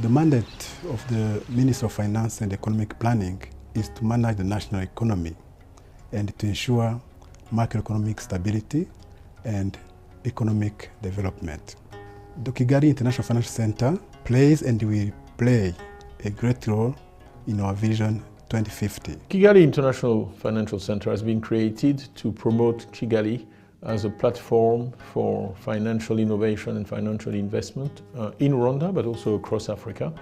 The mandate of the Minister of Finance and Economic Planning is to manage the national economy and to ensure macroeconomic stability and economic development. The Kigali International Financial Center plays and will play a great role in our Vision 2050. Kigali International Financial Center has been created to promote Kigali as a platform for financial innovation and financial investment in Rwanda, but also across Africa.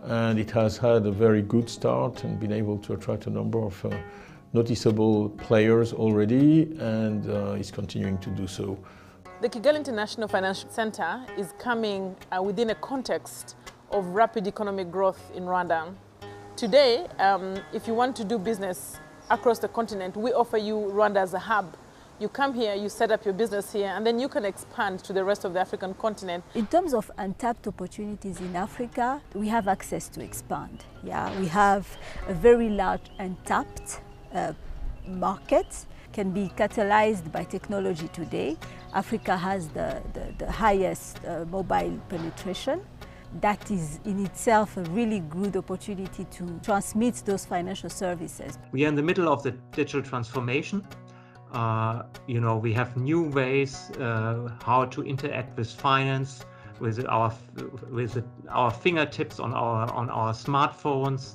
And it has had a very good start and been able to attract a number of noticeable players already, and is continuing to do so. The Kigali International Financial Center is coming within a context of rapid economic growth in Rwanda. Today, if you want to do business across the continent, we offer you Rwanda as a hub. You come here, you set up your business here, and then you can expand to the rest of the African continent. In terms of untapped opportunities in Africa, we have access to expand. Yeah, we have a very large untapped market, can be catalyzed by technology today. Africa has the highest mobile penetration. That is in itself a really good opportunity to transmit those financial services. We are in the middle of the digital transformation. We have new ways how to interact with finance, with our fingertips on our smartphones.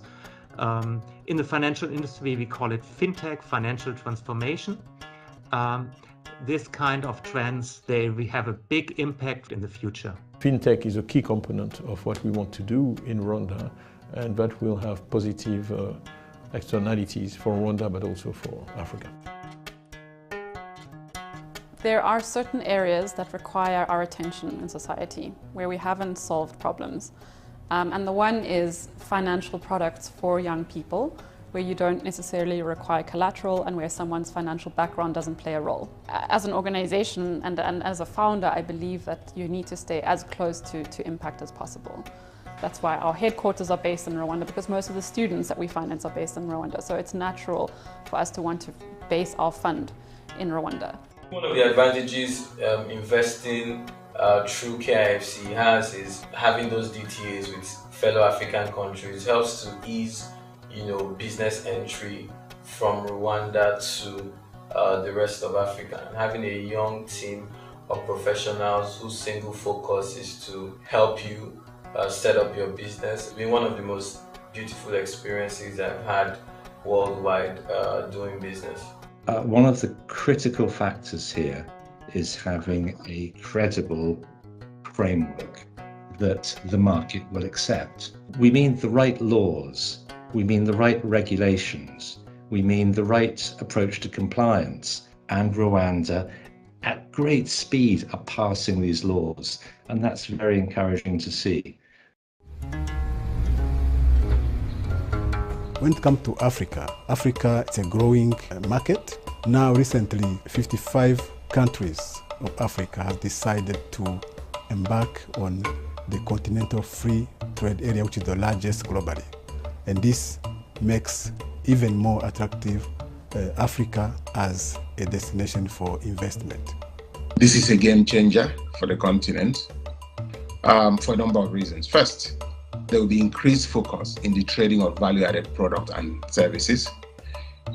In the financial industry, we call it fintech, financial transformation. This kind of trends, we have a big impact in the future. Fintech is a key component of what we want to do in Rwanda, and that will have positive externalities for Rwanda, but also for Africa. There are certain areas that require our attention in society, where we haven't solved problems. And the one is financial products for young people, where you don't necessarily require collateral and where someone's financial background doesn't play a role. As an organization and as a founder, I believe that you need to stay as close to impact as possible. That's why our headquarters are based in Rwanda, because most of the students that we finance are based in Rwanda. So it's natural for us to want to base our fund in Rwanda. One of the advantages investing through KIFC has is having those DTAs with fellow African countries helps to ease business entry from Rwanda to the rest of Africa. And having a young team of professionals whose single focus is to help you set up your business has been one of the most beautiful experiences I've had worldwide doing business. One of the critical factors here is having a credible framework that the market will accept. We mean the right laws, we mean the right regulations, we mean the right approach to compliance, and Rwanda at great speed are passing these laws, and that's very encouraging to see. When it comes to Africa is a growing market. Now recently 55 countries of Africa have decided to embark on the continental free trade area, which is the largest globally. And this makes even more attractive Africa as a destination for investment. This is a game changer for the continent for a number of reasons. First, there will be increased focus in the trading of value-added products and services.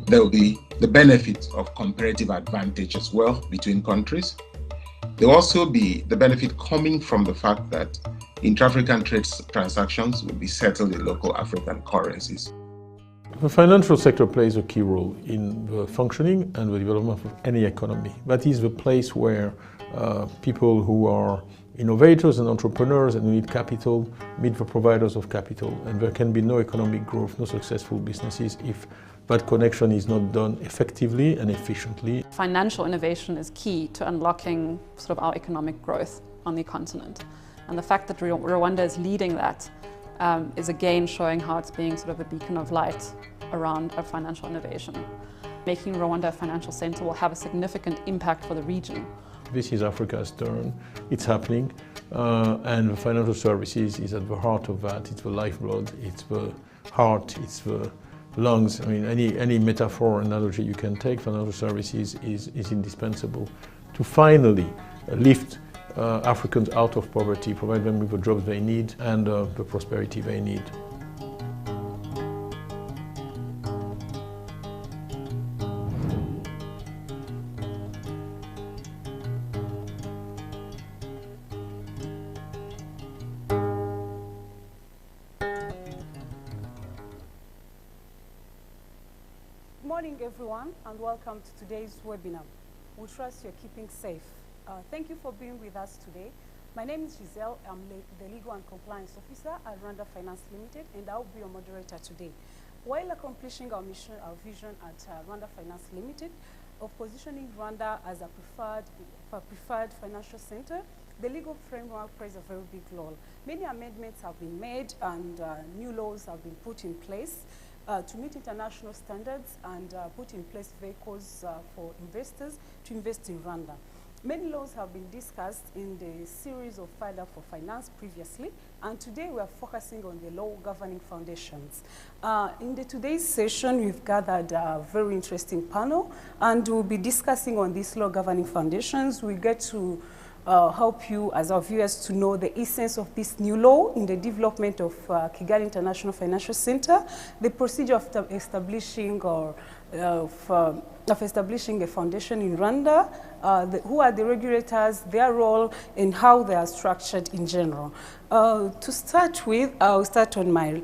There will be the benefit of comparative advantage as well between countries. There will also be the benefit coming from the fact that intra-African trade transactions will be settled in local African currencies. The financial sector plays a key role in the functioning and the development of any economy. That is the place where people who are innovators and entrepreneurs and who need capital meet the providers of capital. And there can be no economic growth, no successful businesses if that connection is not done effectively and efficiently. Financial innovation is key to unlocking sort of our economic growth on the continent. And the fact that Rwanda is leading that is again showing how it's being sort of a beacon of light around financial innovation. Making Rwanda a financial center will have a significant impact for the region. This is Africa's turn, it's happening, and the financial services is at the heart of that. It's the lifeblood, it's the heart, it's the lungs. I mean, any metaphor or analogy you can take, financial services is indispensable to finally lift Africans out of poverty, provide them with the jobs they need and the prosperity they need. Good morning, everyone, and welcome to today's webinar. We trust you're keeping safe. Thank you for being with us today. My name is Giselle. I'm the Legal and Compliance Officer at Rwanda Finance Limited, and I'll be your moderator today. While accomplishing our mission, our vision at Rwanda Finance Limited of positioning Rwanda as a preferred financial center, the legal framework plays a very big role. Many amendments have been made and new laws have been put in place to meet international standards and put in place vehicles for investors to invest in Rwanda. Many laws have been discussed in the series of File Up for Finance previously, and today we are focusing on the law governing foundations. In today's session, we've gathered a very interesting panel, and we'll be discussing on these law governing foundations. We get to help you as our viewers to know the essence of this new law in the development of Kigali International Financial Center, the procedure of establishing a foundation in Rwanda, who are the regulators, their role, and how they are structured in general. To start with, I'll start on my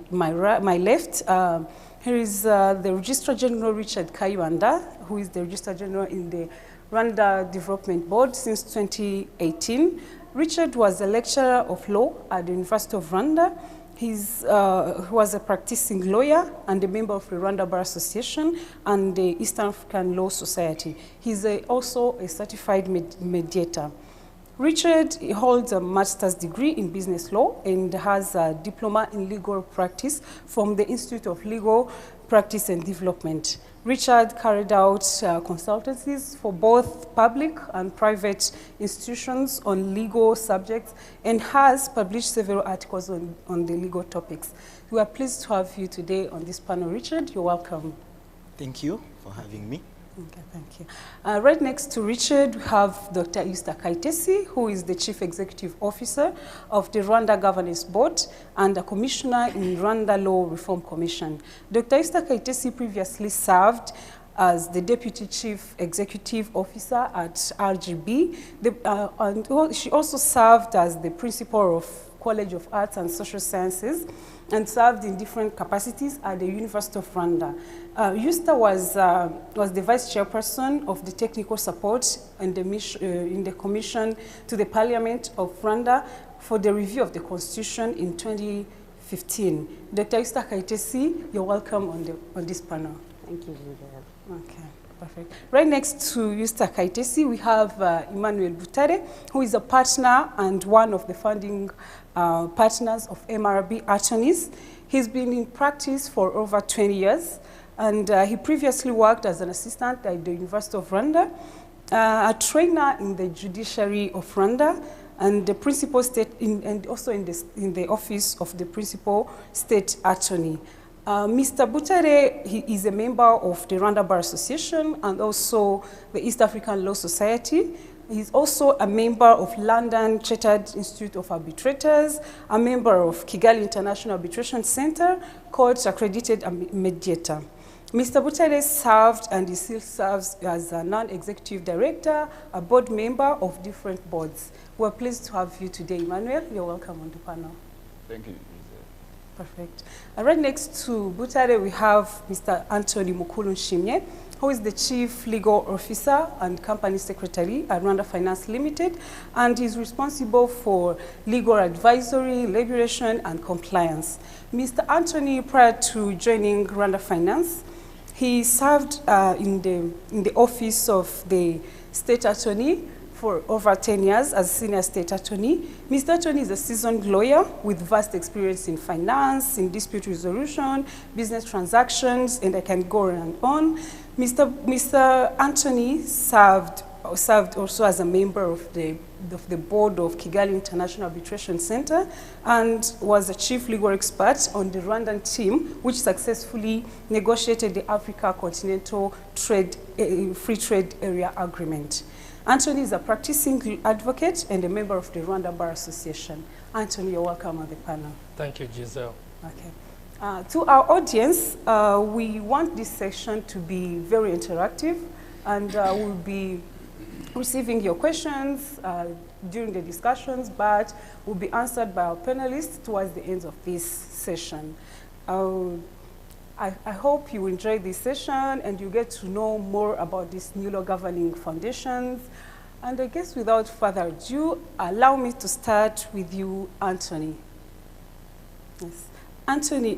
left. Here is the Registrar General Richard Kayibanda, who is the Registrar General in the Rwanda Development Board since 2018. Richard was a lecturer of law at the University of Rwanda. He was a practicing lawyer and a member of the Rwanda Bar Association and the East African Law Society. He's also a certified mediator. Richard holds a master's degree in business law and has a diploma in legal practice from the Institute of Legal Practice and Development. Richard carried out consultancies for both public and private institutions on legal subjects and has published several articles on the legal topics. We are pleased to have you today on this panel. Richard, you're welcome. Thank you for having me. Okay, thank you. Right next to Richard, we have Dr. Eusta Kayitesi, who is the Chief Executive Officer of the Rwanda Governance Board and a Commissioner in Rwanda Law Reform Commission. Dr. Eusta Kayitesi previously served as the Deputy Chief Executive Officer at RGB, and she also served as the Principal of College of Arts and Social Sciences and served in different capacities at the University of Rwanda. Eusta was the Vice Chairperson of the Technical Support and in the Commission to the Parliament of Rwanda for the review of the Constitution in 2015. Dr. Eusta Kayitesi, you're welcome on this panel. Thank you, Giselle. Okay. Perfect. Right next to Eusta Kayitesi, we have Emmanuel Butare, who is a partner and one of the founding partners of MRB Attorneys. He's been in practice for over 20 years, and he previously worked as an assistant at the University of Rwanda, a trainer in the judiciary of Rwanda, and the principal state, and also in the office of the principal state attorney. Mr. Butare, he is a member of the Rwanda Bar Association and also the East African Law Society. He's also a member of London Chartered Institute of Arbitrators, a member of Kigali International Arbitration Center, court accredited mediator. Mr. Butare served and he still serves as a non-executive director, a board member of different boards. We're pleased to have you today, Emmanuel. You're welcome on the panel. Thank you. Perfect. Right next to Butare, we have Mr. Anthony Mukulu Nshimye, who is the Chief Legal Officer and Company Secretary at Rwanda Finance Limited, and is responsible for legal advisory, regulation, and compliance. Mr. Anthony, prior to joining Rwanda Finance, he served in the office of the State Attorney for over 10 years as senior state attorney. Mr. Attorney is a seasoned lawyer with vast experience in finance, in dispute resolution, business transactions, and I can go on. Mr. Anthony served also as a member of the board of Kigali International Arbitration Center and was a chief legal expert on the Rwandan team, which successfully negotiated the Africa Continental Free Trade Area Agreement. Anthony is a practicing advocate and a member of the Rwanda Bar Association. Anthony, you're welcome on the panel. Thank you, Giselle. Okay. To our audience, we want this session to be very interactive, and we'll be receiving your questions during the discussions, but will be answered by our panelists towards the end of this session. I hope you enjoy this session and you get to know more about these new law governing foundations. And I guess without further ado, allow me to start with you, Anthony. Yes. Anthony,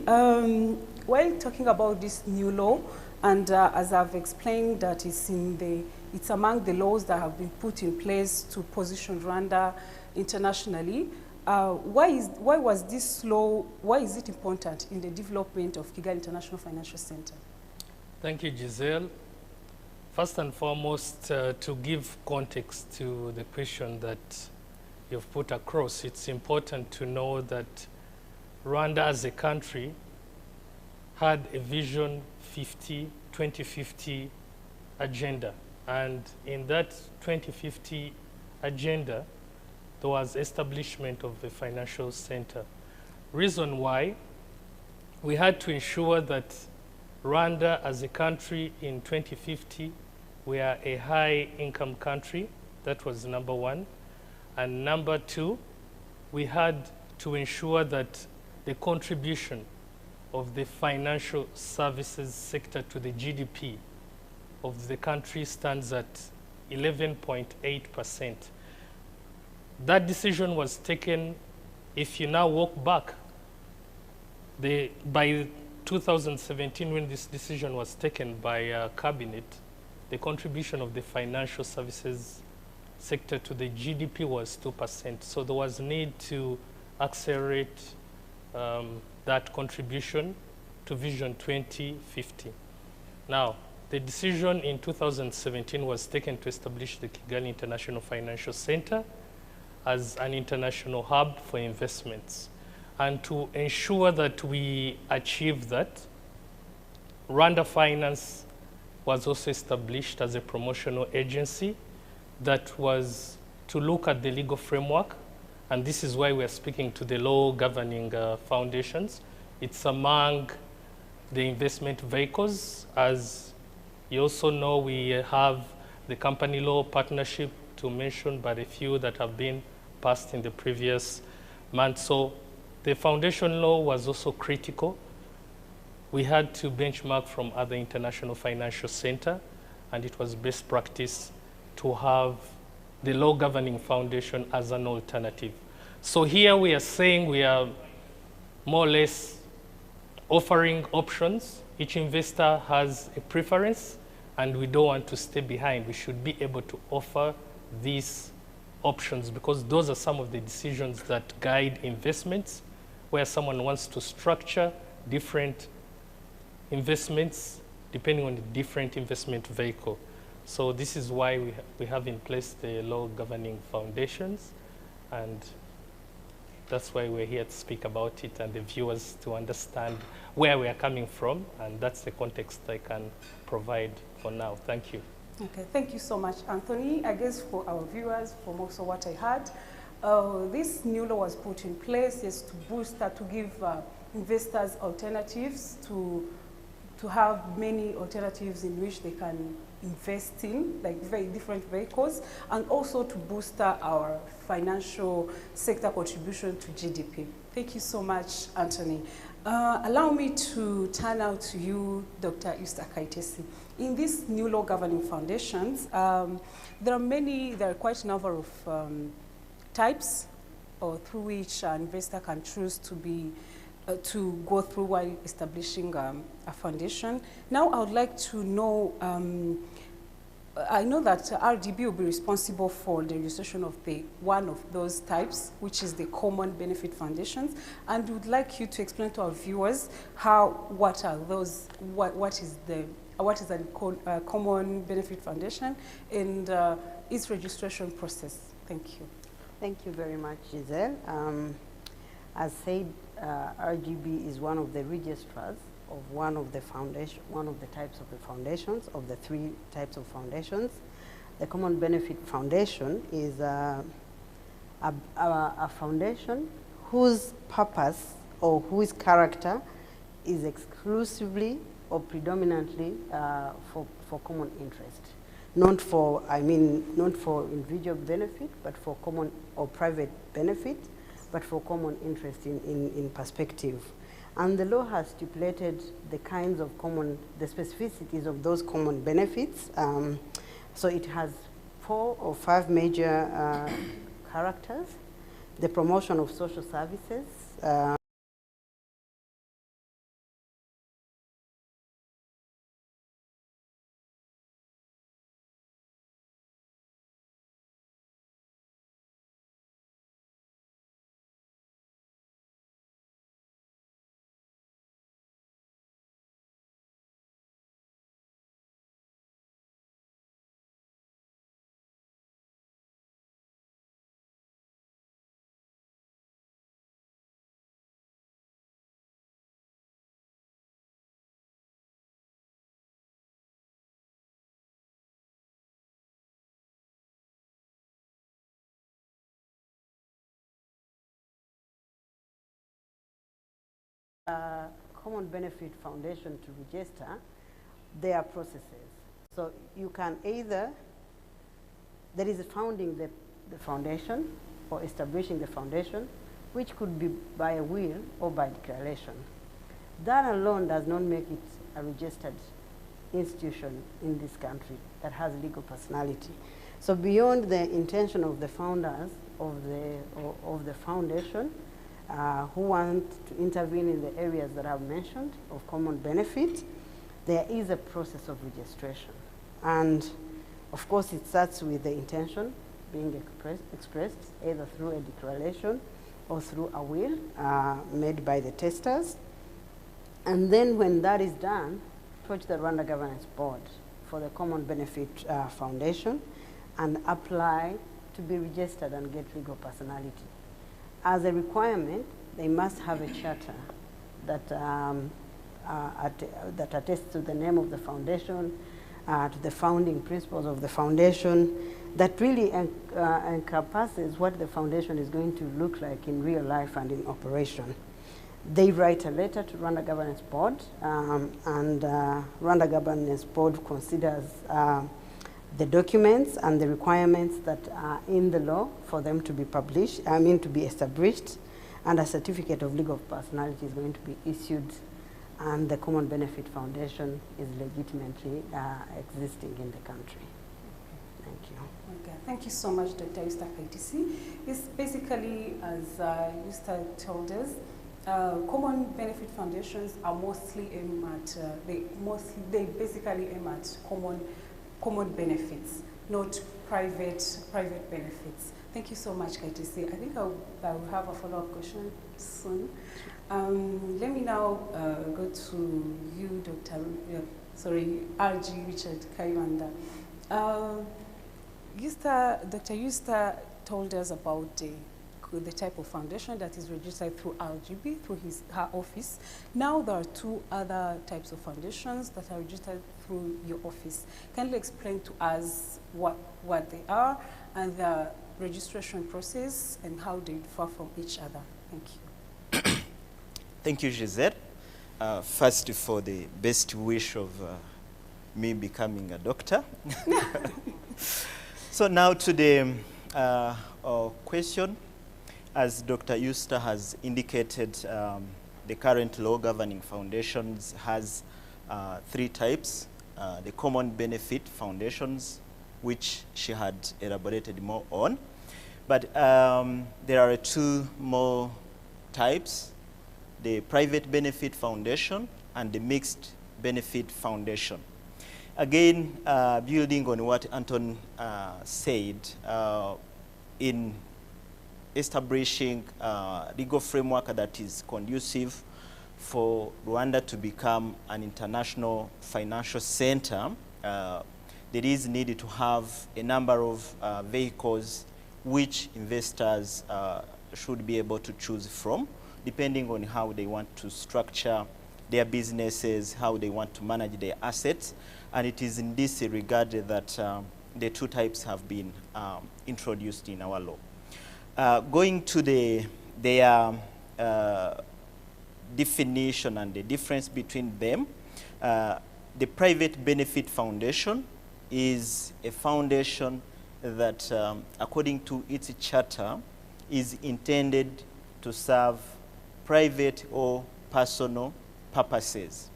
while talking about this new law, and as I've explained that it's among the laws that have been put in place to position Rwanda internationally, why was this law, why is it important in the development of Kigali International Financial Center? Thank you, Giselle. First and foremost, to give context to the question that you've put across, it's important to know that Rwanda as a country had a Vision 2050 agenda. And in that 2050 agenda, there was establishment of the financial center. Reason why, we had to ensure that Rwanda as a country in 2050, we are a high income country. That was number one. And number two, we had to ensure that the contribution of the financial services sector to the GDP of the country stands at 11.8%. That decision was taken, if you now walk back, by 2017 when this decision was taken by cabinet, the contribution of the financial services sector to the GDP was 2%. So there was need to accelerate that contribution to Vision 2050. Now, the decision in 2017 was taken to establish the Kigali International Financial Center as an international hub for investments. And to ensure that we achieve that, Rwanda Finance was also established as a promotional agency that was to look at the legal framework, and this is why we are speaking to the law governing foundations. It's among the investment vehicles. As you also know, we have the company law, partnership, to mention but a few that have been passed in the previous month. So the foundation law was also critical. We had to benchmark from other international financial center, and it was best practice to have the law governing foundation as an alternative. So here we are saying we are more or less offering options. Each investor has a preference, and we don't want to stay behind. We should be able to offer these options because those are some of the decisions that guide investments, where someone wants to structure different investments depending on the different investment vehicle. So this is why we have in place the law governing foundations, and that's why we're here to speak about it and the viewers to understand where we are coming from, and that's the context I can provide for now. Thank you. Okay, thank you so much, Anthony. I guess for our viewers, from also what I heard, this new law was put in place is to boost, to give investors alternatives, to have many alternatives in which they can invest in, like very different vehicles, and also to boost our financial sector contribution to GDP. Thank you so much, Anthony. Allow me to turn now to you, Dr. Eusta Kaitesi. In these new law governing foundations, there are quite a number of types through which an investor can choose to go through while establishing a foundation. Now I would like to know, I know that RDB will be responsible for the registration of one of those types, which is the common benefit foundations, and would like you to explain to our viewers what are those, what is a common benefit foundation, and its registration process. Thank you. Thank you very much, Giselle. As said, RGB is one of the registrars of one of the types of the foundations, of the 3 types of foundations. the Common Benefit Foundation is a foundation whose purpose or whose character is exclusively or predominantly for common interest. Not for individual benefit, but for common or private benefit, but for common interest in perspective. And the law has stipulated the kinds of the specificities of those common benefits. So it has 4 or 5 major characters: the promotion of social services, Common Benefit Foundation to register their processes. So you can either, there is founding the foundation or establishing the foundation, which could be by a will or by declaration. That alone does not make it a registered institution in this country that has legal personality. So beyond the intention of the founders of the foundation, who want to intervene in the areas that I've mentioned of common benefit, there is a process of registration. And of course it starts with the intention being expressed either through a declaration or through a will made by the testers. And then when that is done, approach the Rwanda Governance Board for the Common Benefit Foundation and apply to be registered and get legal personality. As a requirement, they must have a charter that, that attests to the name of the foundation, to the founding principles of the foundation, that really encompasses what the foundation is going to look like in real life and in operation. They write a letter to Rwanda Governance Board, and Rwanda Governance Board considers the documents and the requirements that are in the law for them to be published, to be established, and a certificate of legal personality is going to be issued, and the Common Benefit Foundation is legitimately existing in the country. Thank you. Okay, thank you so much, Dr. Yusta Kaitisi. It's basically, as Yusta told us, common benefit foundations are mostly aimed at, they basically aim at common benefits, not private benefits. Thank you so much, Kaitisi. I think I will have a follow-up question soon. Let me now go to you, RG Richard Kayibanda. Dr. Yusta told us about the type of foundation that is registered through RGB, through her office. Now there are 2 other types of foundations that are registered through your office. Can you explain to us what they are and the registration process and how they differ from each other? Thank you. Thank you, Giselle. First, for the best wish of me becoming a doctor. So now to the question. As Dr. Yusta has indicated, the current law governing foundations has 3 types. The common benefit foundations, which she had elaborated more on. But there are 2 more types, the private benefit foundation and the mixed benefit foundation. Again, building on what Anton said, in establishing a legal framework that is conducive for Rwanda to become an international financial center, there is needed to have a number of vehicles which investors should be able to choose from, depending on how they want to structure their businesses, how they want to manage their assets. And it is in this regard that the two types have been introduced in our law. Going to their definition and the difference between them, the private benefit foundation is a foundation that, according to its charter, is intended to serve private or personal purposes,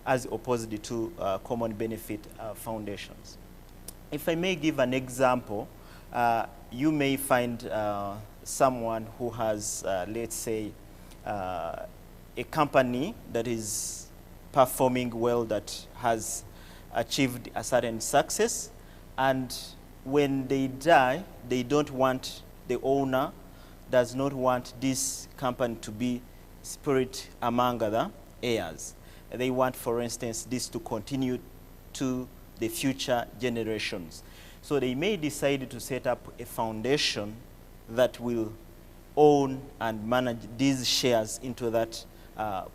as opposed to common benefit foundations. If I may give an example, you may find someone who has, let's say, a company that is performing well, that has achieved a certain success, and when they die, they don't want, the owner does not want this company to be spirit among other heirs. They want, for instance, this to continue to the future generations. So they may decide to set up a foundation that will own and manage these shares into that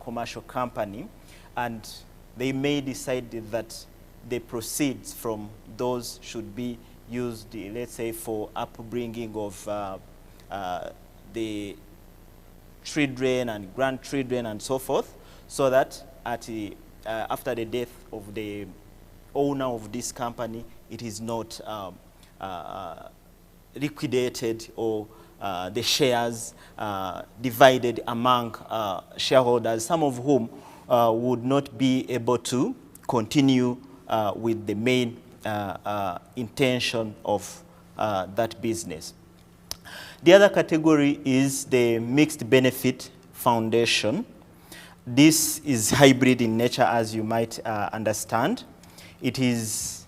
commercial company, and they may decide that the proceeds from those should be used, let's say, for upbringing of the children and grandchildren and so forth, so that after the death of the owner of this company, it is not liquidated or the shares divided among shareholders, some of whom would not be able to continue with the main intention of that business. The other category is the mixed benefit foundation. This is hybrid in nature, as you might understand. It is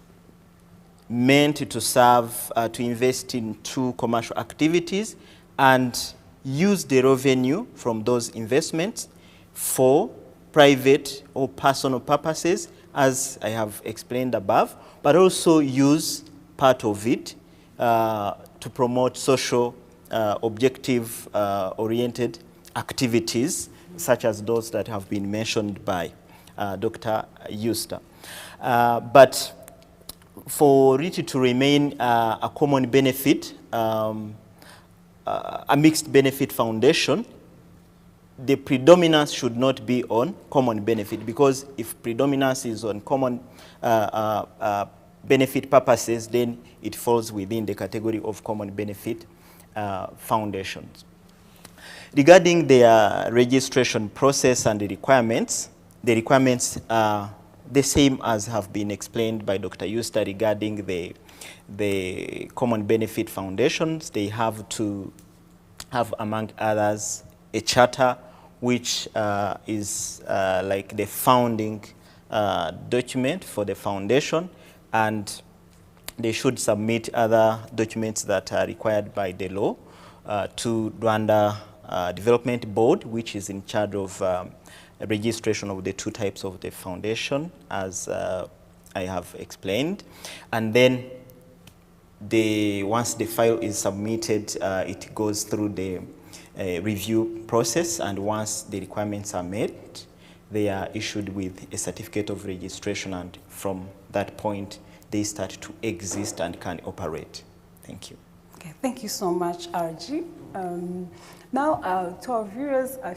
meant to serve, to invest in two commercial activities and use the revenue from those investments for private or personal purposes, as I have explained above, but also use part of it to promote social objective-oriented activities, such as those that have been mentioned by Dr. Euster. But for it to remain a common benefit, a mixed benefit foundation, the predominance should not be on common benefit, because if predominance is on common benefit purposes, then it falls within the category of common benefit foundations. Regarding their registration process and the requirements are the same as have been explained by Dr. Euster regarding the common benefit foundations. They have to have, among others, a charter, which is like the founding document for the foundation, and they should submit other documents that are required by the law to Rwanda Development Board, which is in charge of registration of the two types of the foundation, as I have explained. And then once the file is submitted, it goes through the review process, and once the requirements are met, they are issued with a certificate of registration, and from that point, they start to exist and can operate. Thank you. Okay, thank you so much, RG. Now, to our viewers, I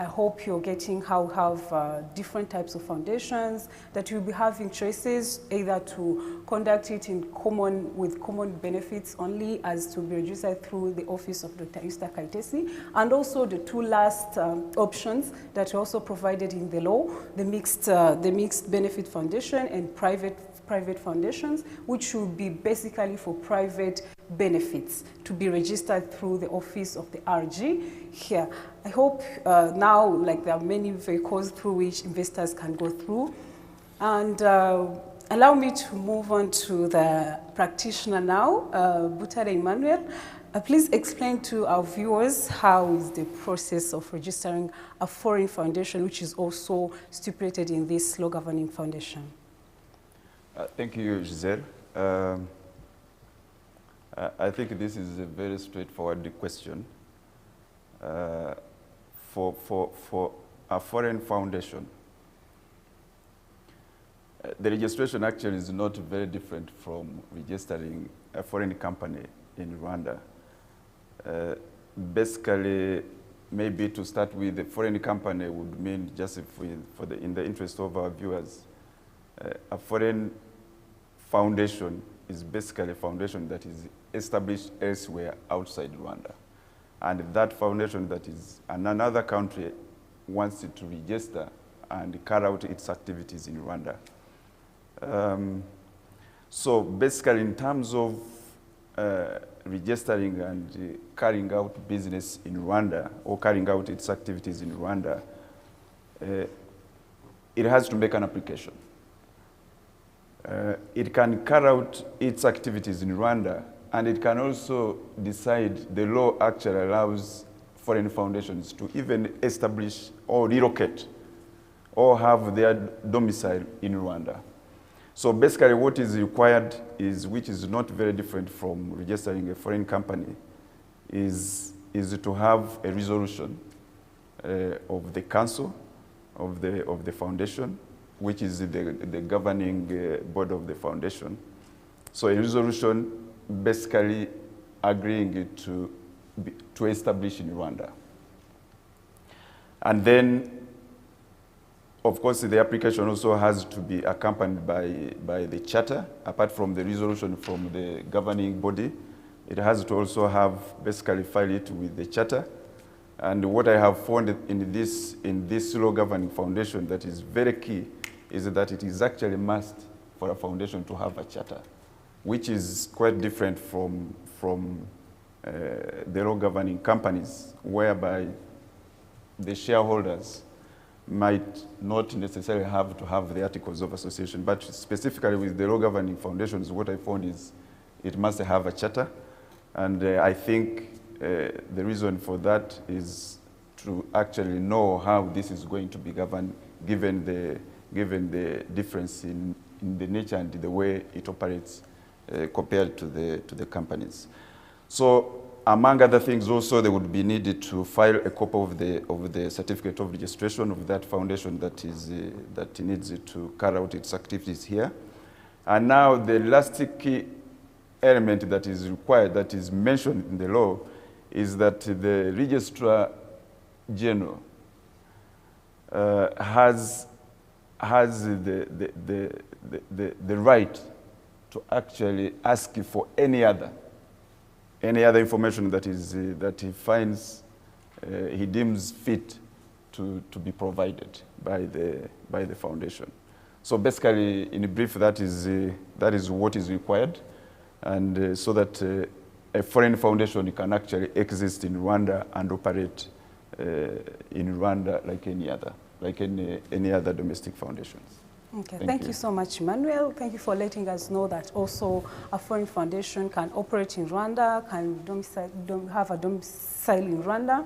hope you're getting how we have different types of foundations, that you'll be having choices either to conduct it with common benefits only, as to be registered through the office of Dr. Euster Kaitesi, and also the two last options that are also provided in the law, the mixed benefit foundation and private foundations, which will be basically for private benefits to be registered through the office of the RG here. I hope now, like, there are many vehicles through which investors can go through. And allow me to move on to the practitioner now, Butare Emmanuel. Please explain to our viewers how is the process of registering a foreign foundation, which is also stipulated in this law governing foundation. Thank you, Giselle. I think this is a very straightforward question. For a foreign foundation, the registration actually is not very different from registering a foreign company in Rwanda. Basically, maybe to start with, a foreign company would mean, just if we, in the interest of our viewers, a foreign foundation is basically a foundation that is established elsewhere outside Rwanda. And that foundation that is in another country wants it to register and carry out its activities in Rwanda. So basically, in terms of registering and carrying out business in Rwanda or carrying out its activities in Rwanda, it has to make an application. It can carry out its activities in Rwanda, and it can also decide, the law actually allows foreign foundations to even establish or relocate or have their domicile in Rwanda. So basically what is required is, which is not very different from registering a foreign company, is to have a resolution of the council of the foundation, which is the governing board of the foundation. So a resolution basically agreeing to establish in Rwanda. And then, of course, the application also has to be accompanied by the charter. Apart from the resolution from the governing body, it has to also have, basically file it with the charter. And what I have found in this law governing foundation that is very key is that it is actually must for a foundation to have a charter, which is quite different from the law governing companies, whereby the shareholders might not necessarily have to have the articles of association. But specifically with the law governing foundations, what I found is it must have a charter. And I think the reason for that is to actually know how this is going to be governed, given the difference in the nature and the way it operates compared to the companies. So among other things also, they would be needed to file a copy of the certificate of registration of that foundation that needs to carry out its activities here. And now the last key element that is required, that is mentioned in the law, is that the Registrar General has the right to actually ask for any other information that he finds, he deems fit to be provided by the foundation. So basically, in brief, that is what is required, and so that a foreign foundation can actually exist in Rwanda and operate in Rwanda like any other domestic foundtions. Okay, thank you so much, Emmanuel. Thank you for letting us know that also a foreign foundation can operate in Rwanda, can have a domicile in Rwanda.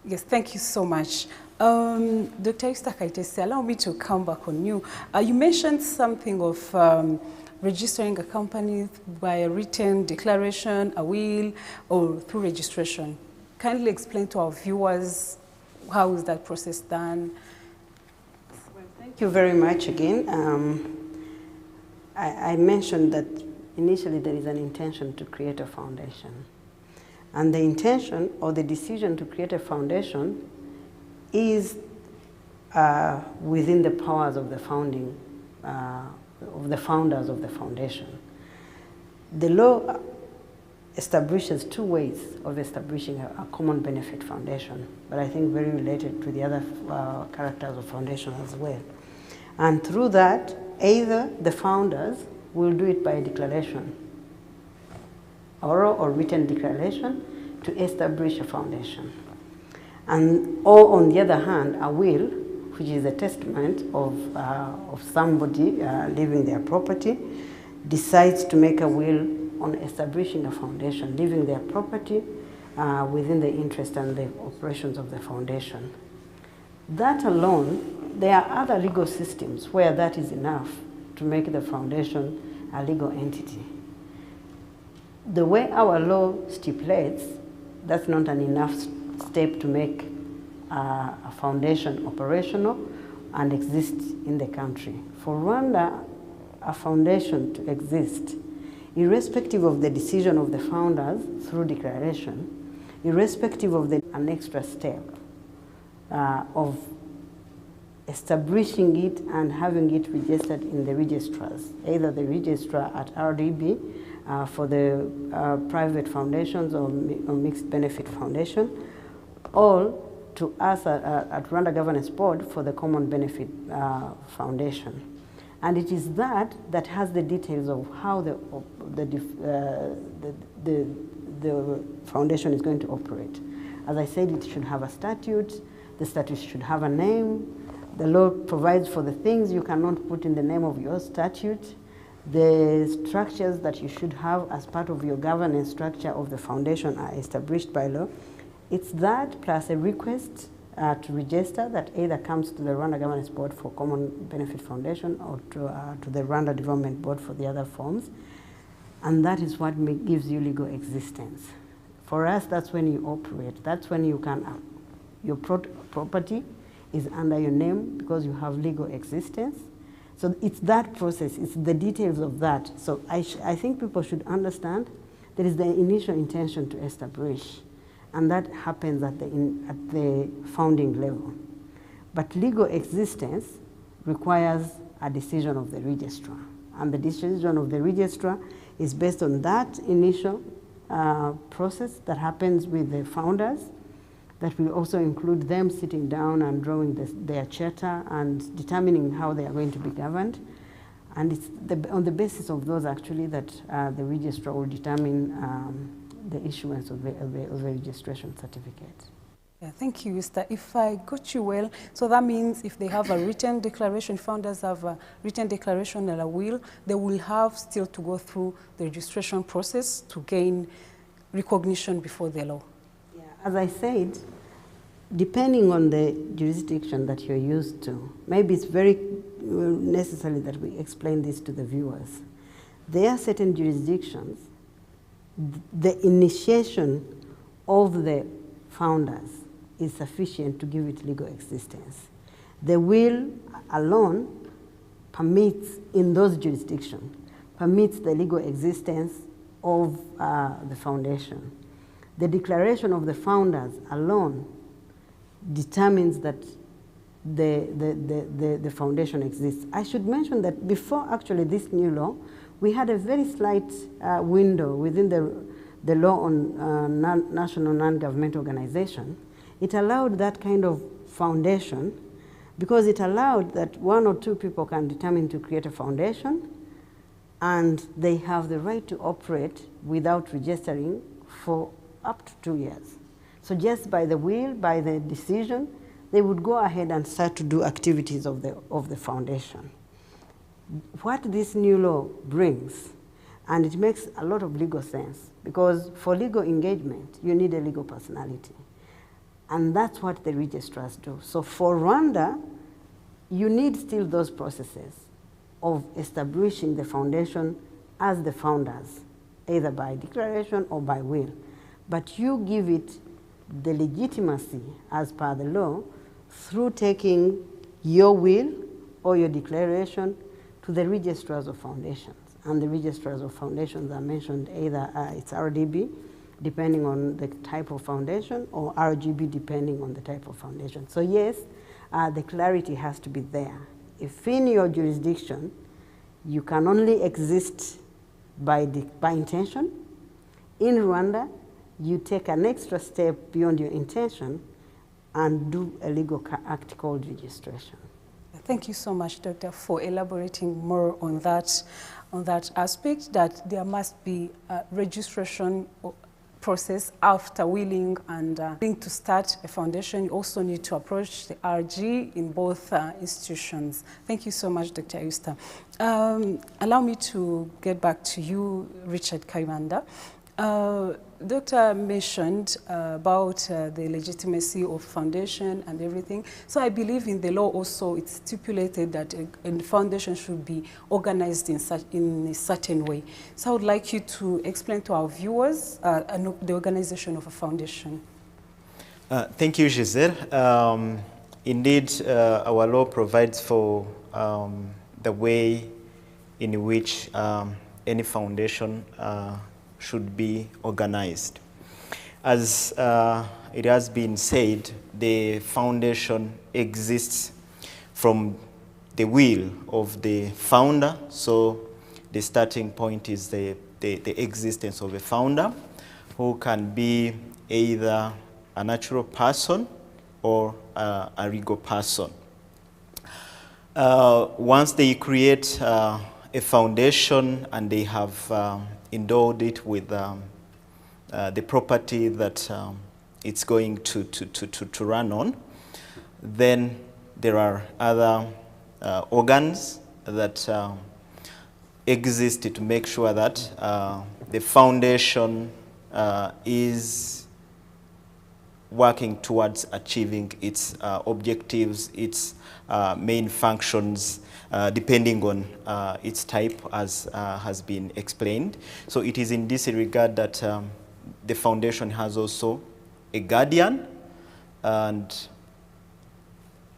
Yes, thank you so much. Dr. Esther Kaitesi, allow me to come back on you. You mentioned something of registering a company by a written declaration, a will, or through registration. Kindly explain to our viewers how is that process done? Thank you very much again. I mentioned that initially there is an intention to create a foundation. And the intention or the decision to create a foundation is within the powers of the founding, of the founders of the foundation. The law establishes two ways of establishing a common benefit foundation, but I think very related to the other characters of foundation as well. And through that, either the founders will do it by a declaration, oral or written declaration, to establish a foundation. Or on the other hand, a will, which is a testament of somebody leaving their property, decides to make a will on establishing a foundation, leaving their property within the interest and the operations of the foundation. That alone, there are other legal systems where that is enough to make the foundation a legal entity. The way our law stipulates, that's not an enough step to make a foundation operational and exist in the country. For Rwanda, a foundation to exist, irrespective of the decision of the founders through declaration, irrespective of an extra step of establishing it and having it registered in the registrars, either the registrar at RDB for the private foundations or mixed benefit foundation, or to us at Rwanda Governance Board for the Common Benefit Foundation. And it is that has the details of how the foundation is going to operate. As I said, it should have a statute, the statute should have a name, the law provides for the things you cannot put in the name of your statute, the structures that you should have as part of your governance structure of the foundation are established by law. It's that plus a request to register that either comes to the Rwanda Governance Board for Common Benefit Foundation or to the Rwanda Development Board for the other forms. And that is what gives you legal existence. For us, that's when you operate. That's when you can, your property is under your name because you have legal existence. So it's that process, it's the details of that. So I think people should understand there is the initial intention to establish, and that happens at the founding level. But legal existence requires a decision of the registrar, and the decision of the registrar is based on that initial process that happens with the founders, that will also include them sitting down and drawing their charter and determining how they are going to be governed. And it's on the basis of those actually that the registrar will determine the issuance of a registration certificate. Yeah, thank you, Esther. If I got you well, so that means if they have a written declaration, founders have a written declaration and a will, they will have still to go through the registration process to gain recognition before the law. Yeah, as I said, depending on the jurisdiction that you're used to, maybe it's very necessary that we explain this to the viewers. There are certain jurisdictions, the initiation of the founders is sufficient to give it legal existence. The will alone permits, in those jurisdictions, permits the legal existence of the foundation. The declaration of the founders alone determines that the foundation exists. I should mention that before actually this new law, we had a very slight window within the law on national non-government organization. It allowed that kind of foundation because it allowed that one or two people can determine to create a foundation and they have the right to operate without registering for up to 2 years. So just by the will, by the decision, they would go ahead and start to do activities of the foundation. What this new law brings, and it makes a lot of legal sense, because for legal engagement, you need a legal personality. And that's what the registrars do. So for Rwanda, you need still those processes of establishing the foundation as the founders, either by declaration or by will. But you give it the legitimacy as per the law through taking your will or your declaration to the registrars of foundations. And the registrars of foundations are mentioned either it's RDB, depending on the type of foundation, or RGB, depending on the type of foundation. So yes, the clarity has to be there. If in your jurisdiction, you can only exist by intention, in Rwanda, you take an extra step beyond your intention and do a legal act called registration. Thank you so much, Doctor, for elaborating more on that aspect, that there must be a registration process after willing and willing to start a foundation. You also need to approach the RG in both institutions. Thank you so much, Dr. Eusta. Allow me to get back to you, Richard Kayibanda. Doctor mentioned about the legitimacy of foundation and everything. So I believe in the law also it's stipulated that a foundation should be organized in a certain way. So I would like you to explain to our viewers the organization of a foundation. Thank you, Giselle. Indeed, our law provides for the way in which any foundation should be organized. As it has been said, the foundation exists from the will of the founder. So the starting point is the existence of a founder, who can be either a natural person or a legal person. Once they create a foundation and they have endowed it with the property that it's going to run on, then there are other organs that exist to make sure that the foundation is working towards achieving its objectives, its main functions, depending on its type, as has been explained. So it is in this regard that the foundation has also a guardian and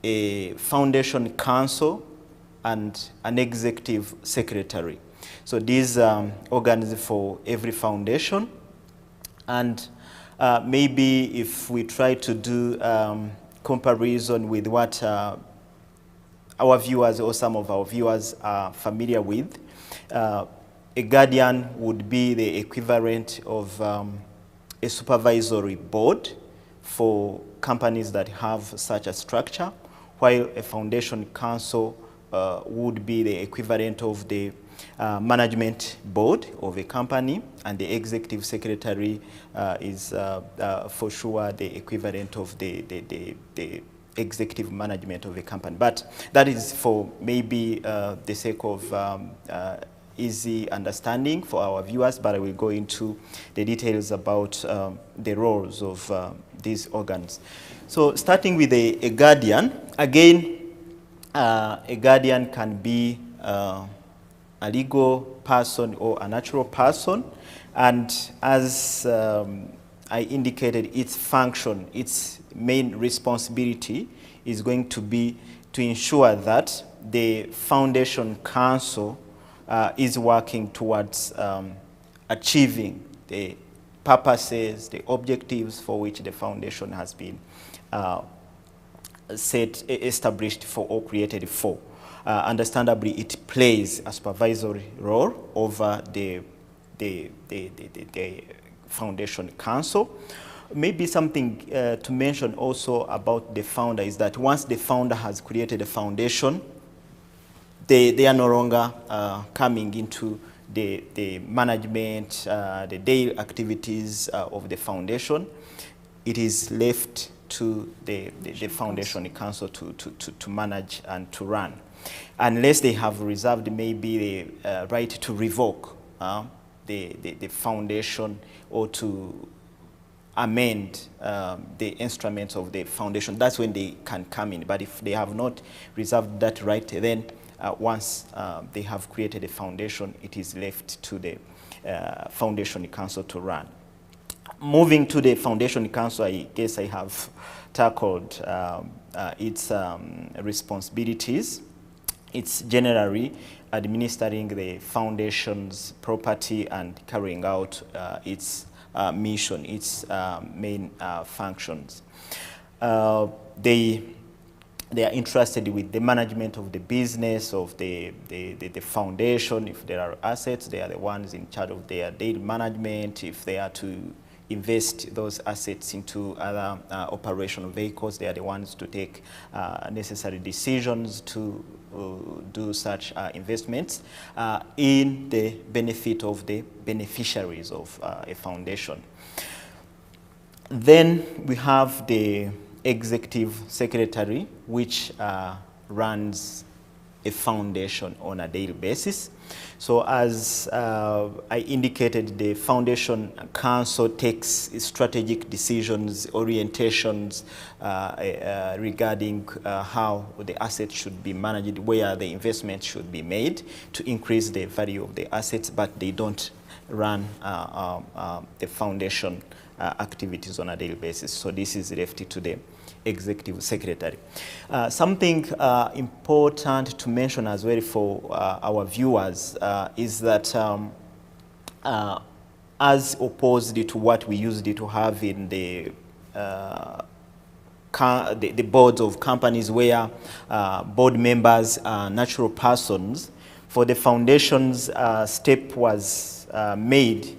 a foundation council and an executive secretary. So these organs for every foundation. And maybe if we try to do comparison with what our viewers or some of our viewers are familiar with, a guardian would be the equivalent of a supervisory board for companies that have such a structure, while a foundation council would be the equivalent of the management board of a company, and the executive secretary is for sure the equivalent of the executive management of a company. But that is for maybe the sake of easy understanding for our viewers, but I will go into the details about the roles of these organs. So starting with a guardian, again, a guardian can be a legal person or a natural person, and as I indicated, its function, its main responsibility is going to be to ensure that the foundation council is working towards achieving the purposes, the objectives for which the foundation has been established for or created for. Understandably, it plays a supervisory role over the foundation council. Maybe something to mention also about the founder is that once the founder has created a foundation, they are no longer coming into the management, the daily activities of the foundation. It is left to the foundation council to manage and to run, unless they have reserved maybe the right to revoke the foundation or to amend the instruments of the foundation. That's when they can come in. But if they have not reserved that right, then once they have created a foundation, it is left to the foundation council to run. Moving to the foundation council, I guess I have tackled its responsibilities. It's generally administering the foundation's property and carrying out its mission, its main functions. They are interested with the management of the business of the foundation. If there are assets, they are the ones in charge of their daily management. If they are to invest those assets into other operational vehicles, they are the ones to take necessary decisions to do such investments in the benefit of the beneficiaries of a foundation. Then we have the executive secretary, which runs a foundation on a daily basis. So as I indicated, the foundation council takes strategic decisions, orientations regarding how the assets should be managed, where the investment should be made to increase the value of the assets, but they don't run the foundation activities on a daily basis. So this is left to the executive secretary. Something important to mention as well for our viewers is that as opposed to what we used to have in the boards of companies where board members are natural persons, for the foundation's step was made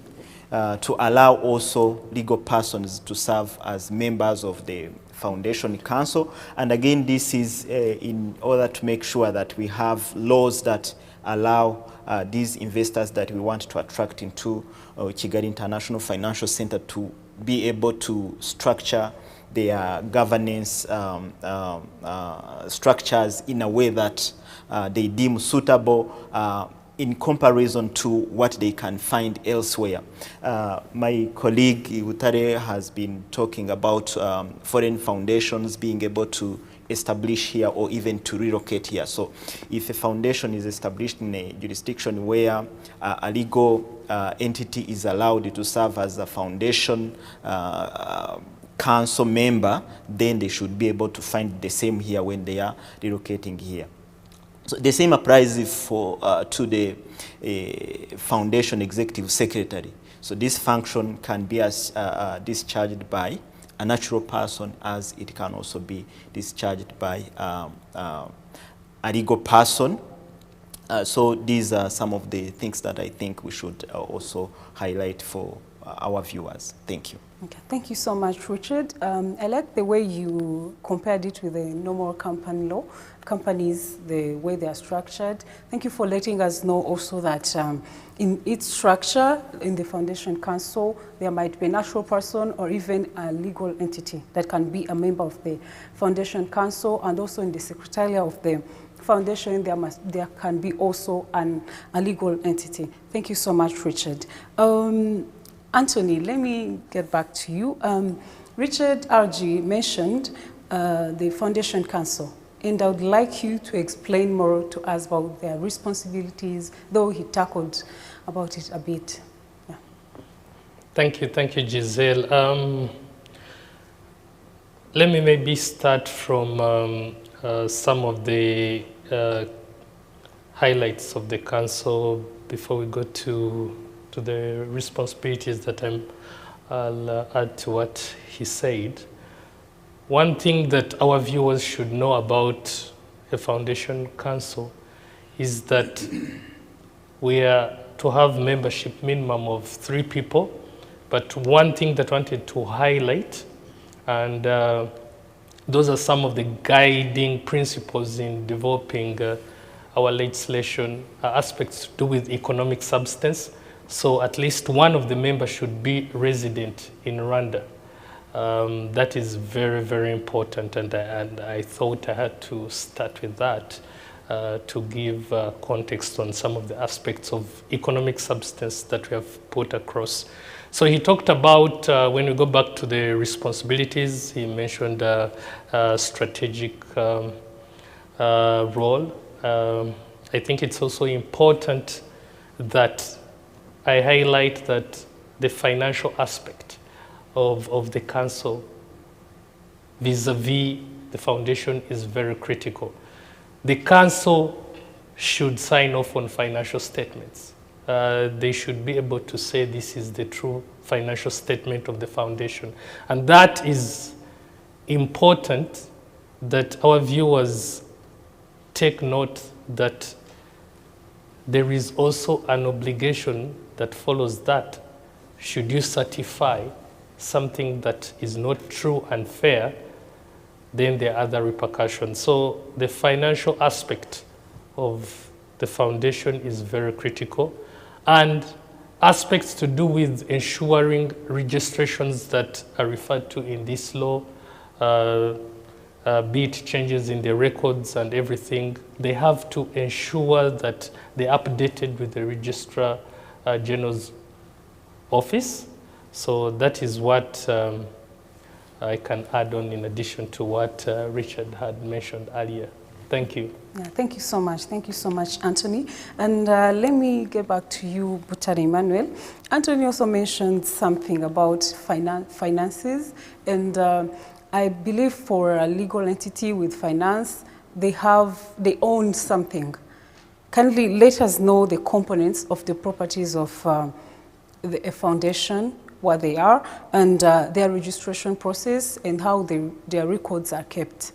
to allow also legal persons to serve as members of the Foundation Council. And again, this is in order to make sure that we have laws that allow these investors that we want to attract into Kigali International Financial Center to be able to structure their governance structures in a way that they deem suitable in comparison to what they can find elsewhere. My colleague Utare has been talking about foreign foundations being able to establish here or even to relocate here. So if a foundation is established in a jurisdiction where a legal entity is allowed to serve as a foundation council member, then they should be able to find the same here when they are relocating here. So the same applies for to the foundation executive secretary. So this function can be discharged by a natural person, as it can also be discharged by a legal person. So these are some of the things that I think we should also highlight for our viewers. Thank you. Okay, thank you so much, Richard. I like the way you compared it with the normal company law, companies, the way they are structured. Thank you for letting us know also that in its structure, in the Foundation Council, there might be a natural person or even a legal entity that can be a member of the Foundation Council, and also in the Secretariat of the Foundation, there can be also a legal entity. Thank you so much, Richard. Anthony, let me get back to you. Richard RG mentioned the Foundation Council, and I would like you to explain more to us about their responsibilities, though he tackled about it a bit. Yeah. Thank you, Giselle. Let me maybe start from some of the highlights of the Council before we go to the responsibilities that I'll add to what he said. One thing that our viewers should know about the Foundation Council is that we are to have membership minimum of 3 people, but one thing that I wanted to highlight, and those are some of the guiding principles in developing our legislation, aspects to do with economic substance. So at least one of the members should be resident in Rwanda. That is very, very important, and I thought I had to start with that to give context on some of the aspects of economic substance that we have put across. So he talked about, when we go back to the responsibilities, he mentioned strategic role. I think it's also important that I highlight that the financial aspect of the council vis-a-vis the foundation is very critical. The council should sign off on financial statements. They should be able to say this is the true financial statement of the foundation. And that is important that our viewers take note that there is also an obligation that follows that. Should you certify something that is not true and fair, then there are other repercussions. So the financial aspect of the foundation is very critical. And aspects to do with ensuring registrations that are referred to in this law, be it changes in the records and everything, they have to ensure that they're updated with the Registrar General's office. So that is what I can add on in addition to what Richard had mentioned earlier. Thank Thank you. Yeah, thank you so much. Thank you so much, Anthony. And let me get back to you, Butare Emmanuel. Anthony also mentioned something about finances, and I believe for a legal entity with finance, they own something. Kindly let us know the components of the properties of a foundation, what they are, and their registration process, and how their records are kept.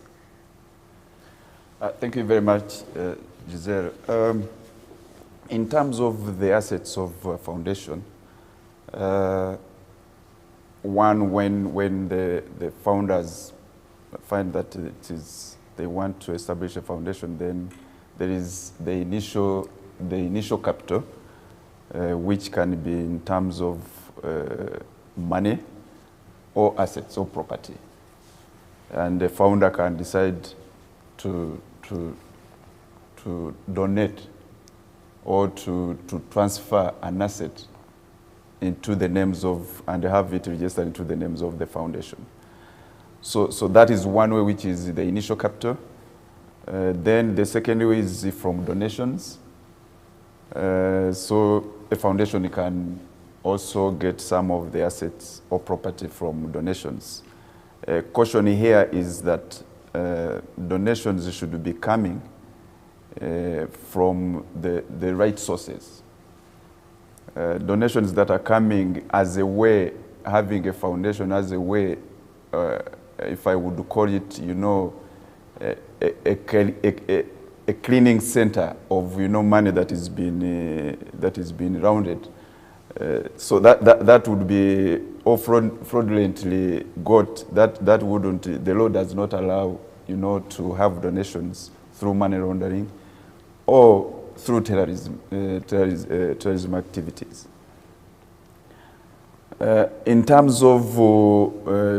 Thank you very much, Giselle. In terms of the assets of a foundation, when the founders find that they want to establish a foundation, then there is the initial capital, which can be in terms of money or assets or property. And the founder can decide to donate or to transfer an asset into the names of, and have it registered into the names of the foundation. So that is one way, which is the initial capital. Then the second way is from donations. So a foundation can also get some of the assets or property from donations. Caution here is that donations should be coming from the right sources. Donations that are coming as a way, having a foundation as a way, if I would call it, you know, a cleaning center of, you know, money that is being rounded. So that would be or fraudulently got. That wouldn't. The law does not allow, you know, to have donations through money laundering or through terrorism activities. In terms of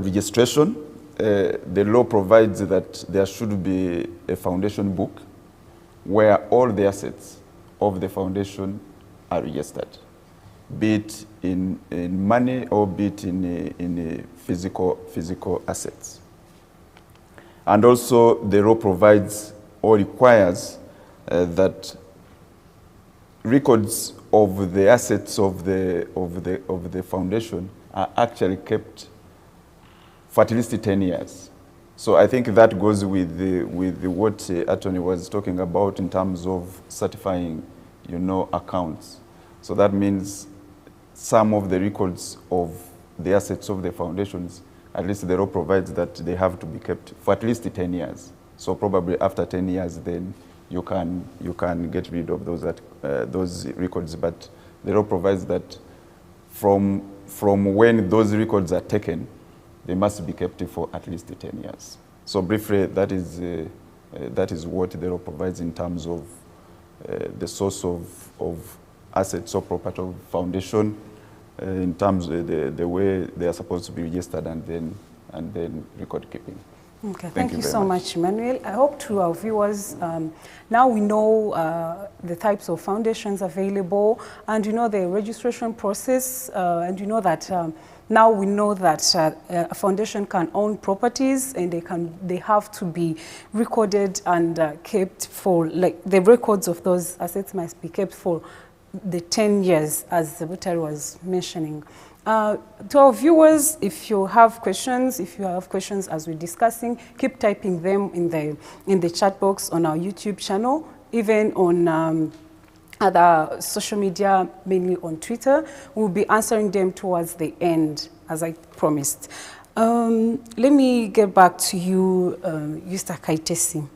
registration, the law provides that there should be a foundation book where all the assets of the foundation are registered, be it in money or be it in physical assets. And also the law provides or requires that records of the assets of the foundation are actually kept for at least 10 years. So I think that goes with what Attorney was talking about in terms of certifying, you know, accounts. So that means some of the records of the assets of the foundations, at least the law provides that they have to be kept for at least 10 years. So probably after 10 years, then you can get rid of those records. But the law provides that from when those records are taken, they must be kept for at least 10 years. So briefly, that is what the law provides in terms of the source of assets or property of foundation, in terms of the way they are supposed to be registered and then record keeping. Okay, thank you so much, Emmanuel. I hope to our viewers, now we know the types of foundations available, and you know the registration process, and you know that now we know that a foundation can own properties, and they have to be recorded and kept for, like, the records of those assets must be kept for the 10 years, as Butare was mentioning. To our viewers, if you have questions as we're discussing, keep typing them in the chat box on our YouTube channel, even on other social media, mainly on Twitter. We'll be answering them towards the end, as I promised. Let me get back to you, Mr. Kaitesi.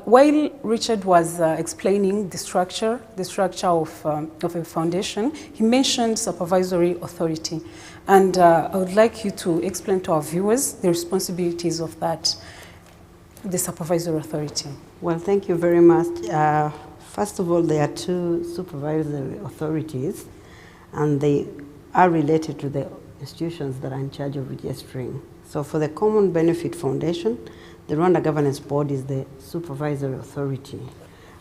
While Richard was explaining the structure of a foundation, he mentioned supervisory authority. And I would like you to explain to our viewers the responsibilities of that, the supervisory authority. Well, thank you very much. First of all, there are two supervisory authorities, and they are related to the institutions that are in charge of registering. So for the Common Benefit Foundation, the Rwanda Governance Board is the supervisory authority.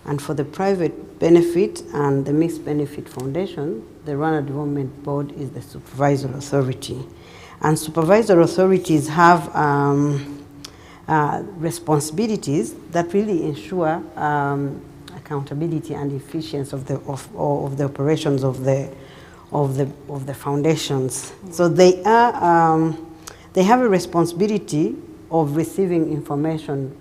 And for the Private Benefit and the Mixed Benefit Foundation, the Rwanda Development Board is the supervisory authority. And supervisory authorities have responsibilities that really ensure accountability and efficiency of the operations of the foundations. So they have a responsibility of receiving information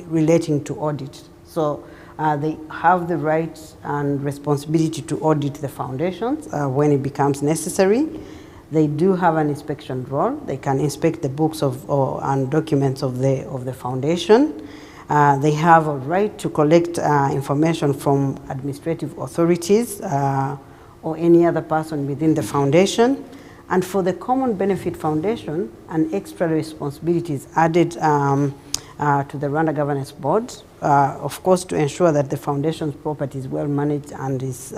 relating to audit. So they have the right and responsibility to audit the foundations when it becomes necessary. They do have an inspection role. They can inspect the books and documents of the foundation. They have a right to collect information from administrative authorities or any other person within the foundation. And for the Common Benefit Foundation, an extra responsibility is added to the Rwanda Governance Board, of course, to ensure that the foundation's property is well managed and is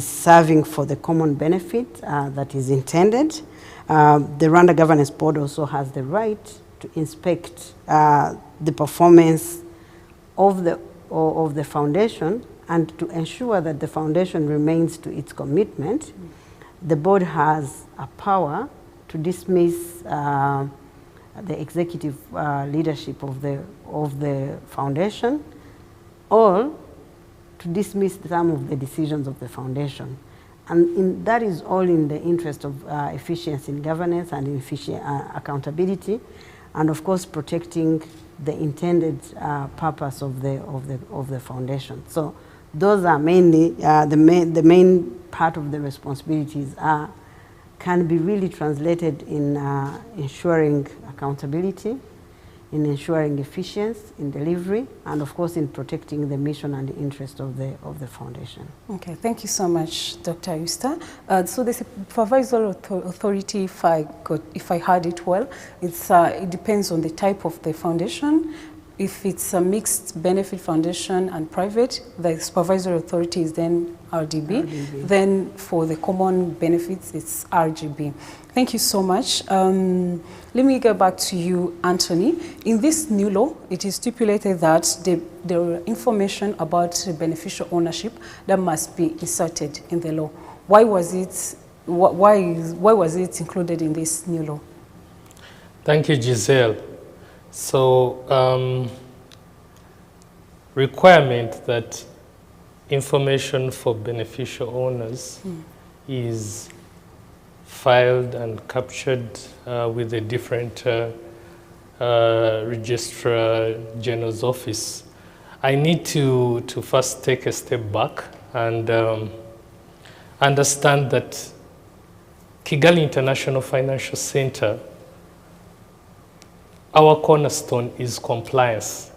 serving for the common benefit that is intended. The Rwanda Governance Board also has the right to inspect the performance of the foundation and to ensure that the foundation remains to its commitment. The board has a power to dismiss the executive leadership of the foundation, or to dismiss some of the decisions of the foundation. And that is all in the interest of efficiency in governance and efficient accountability, and of course protecting the intended purpose of the foundation. So those are mainly the main part of the responsibilities can be really translated in ensuring accountability, in ensuring efficiency in delivery, and of course in protecting the mission and the interest of the foundation. Okay, thank you so much, Dr. Euster. So the Supervisor Authority, if I heard it well, it depends on the type of the foundation. If it's a mixed benefit foundation and private, the Supervisor Authority is then RDB. Then for the common benefits, it's RGB. Thank you so much. Let me go back to you, Anthony. In this new law, it is stipulated that the information about beneficial ownership that must be inserted in the law. Why was it included in this new law? Thank you, Giselle. So, requirement that information for beneficial owners is filed and captured with a different Registrar General's office. I need to first take a step back and understand that Kigali International Financial Center, our cornerstone is compliance.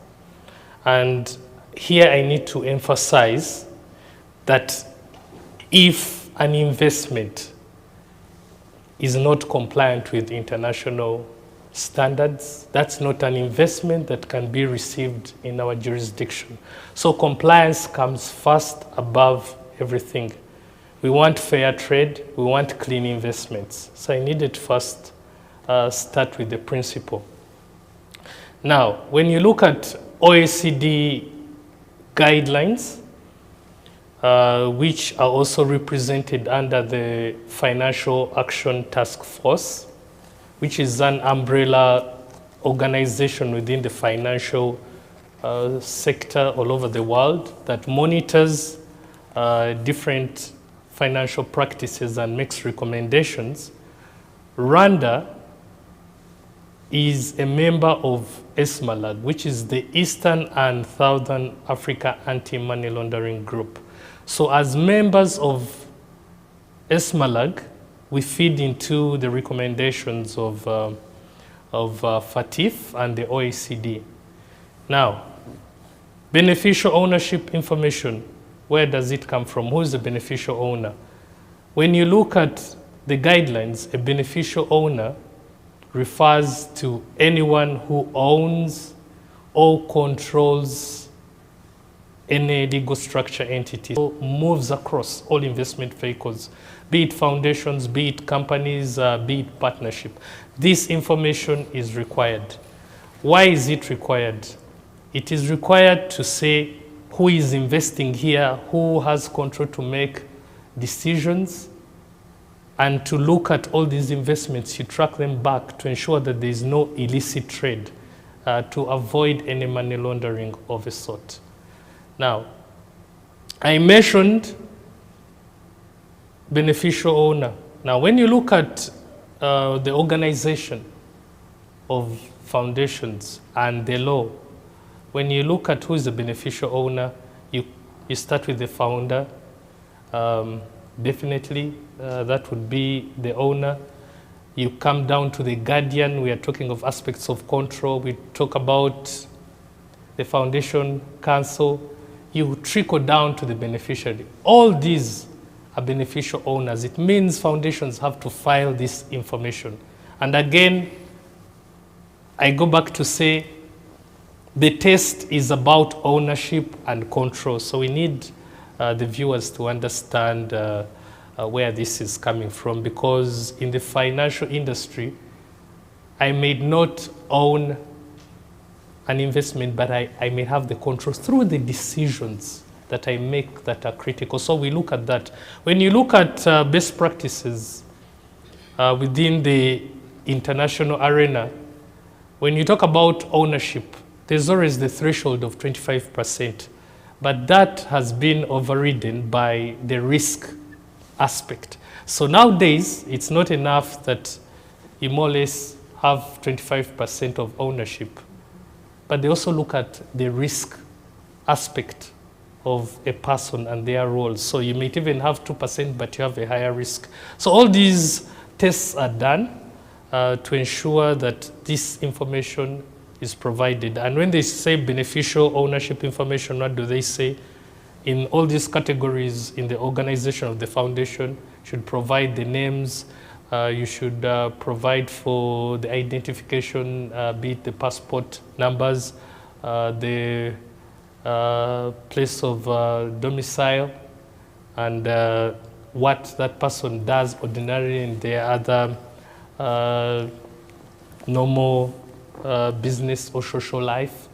And here I need to emphasize that if an investment is not compliant with international standards, that's not an investment that can be received in our jurisdiction. So compliance comes first above everything. We want fair trade, we want clean investments. So I needed first start with the principle. Now, when you look at OECD guidelines, which are also represented under the Financial Action Task Force, which is an umbrella organization within the financial sector all over the world that monitors different financial practices and makes recommendations. Rwanda is a member of ESMALAG, which is the Eastern and Southern Africa Anti-Money Laundering Group. So as members of ESMALAG, we feed into the recommendations of FATF and the OECD. Now, beneficial ownership information, where does it come from? Who is the beneficial owner? When you look at the guidelines, a beneficial owner refers to anyone who owns or controls any legal structure entity, so moves across all investment vehicles, be it foundations, be it companies, be it partnership. This information is required. Why is it required? It is required to say who is investing here, who has control to make decisions, and to look at all these investments, you track them back to ensure that there is no illicit trade, to avoid any money laundering of a sort. Now, I mentioned beneficial owner. Now, when you look at the organization of foundations and the law, when you look at who is the beneficial owner, you start with the founder. Definitely, that would be the owner. You come down to the guardian. We are talking of aspects of control. We talk about the foundation council. You trickle down to the beneficiary. All these are beneficial owners. It means foundations have to file this information. And again, I go back to say the test is about ownership and control. So we need the viewers to understand where this is coming from, because in the financial industry, I may not own an investment, but I may have the control through the decisions that I make that are critical. So we look at that. When you look at best practices within the international arena, when you talk about ownership, there's always the threshold of 25%, but that has been overridden by the risk aspect. So nowadays, it's not enough that you more or less have 25% of ownership, but they also look at the risk aspect of a person and their role. So you might even have 2%, but you have a higher risk. So all these tests are done to ensure that this information is provided. And when they say beneficial ownership information, what do they say? In all these categories in the organization of the foundation, should provide the names, you should provide for the identification, be it the passport numbers, the place of domicile, and what that person does ordinarily in their other normal business or social life.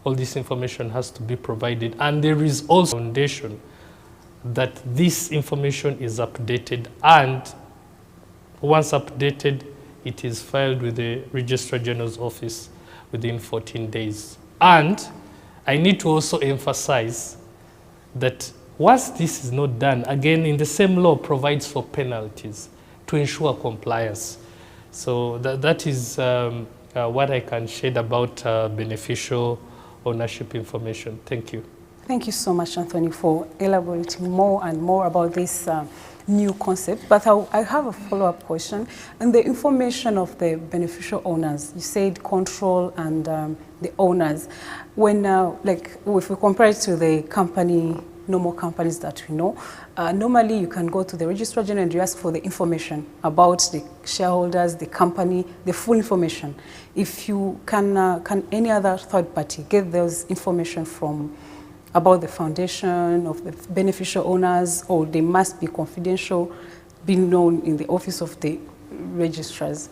All this information has to be provided. And there is also a foundation that this information is updated, and once updated, it is filed with the Registrar General's office within 14 days. And I need to also emphasize that once this is not done, again, in the same law provides for penalties to ensure compliance. So that is what I can shed about beneficial ownership information. Thank you. Thank you so much, Anthony, for elaborating more and more about this new concept. But I have a follow-up question. And the information of the beneficial owners, you said control and the owners. When, like, if we compare it to the normal companies that we know, normally you can go to the Registrar General and you ask for the information about the shareholders, the company, the full information. If you can any other third party get those information from about the foundation of the beneficial owners, or they must be confidential, be known in the office of the registrars?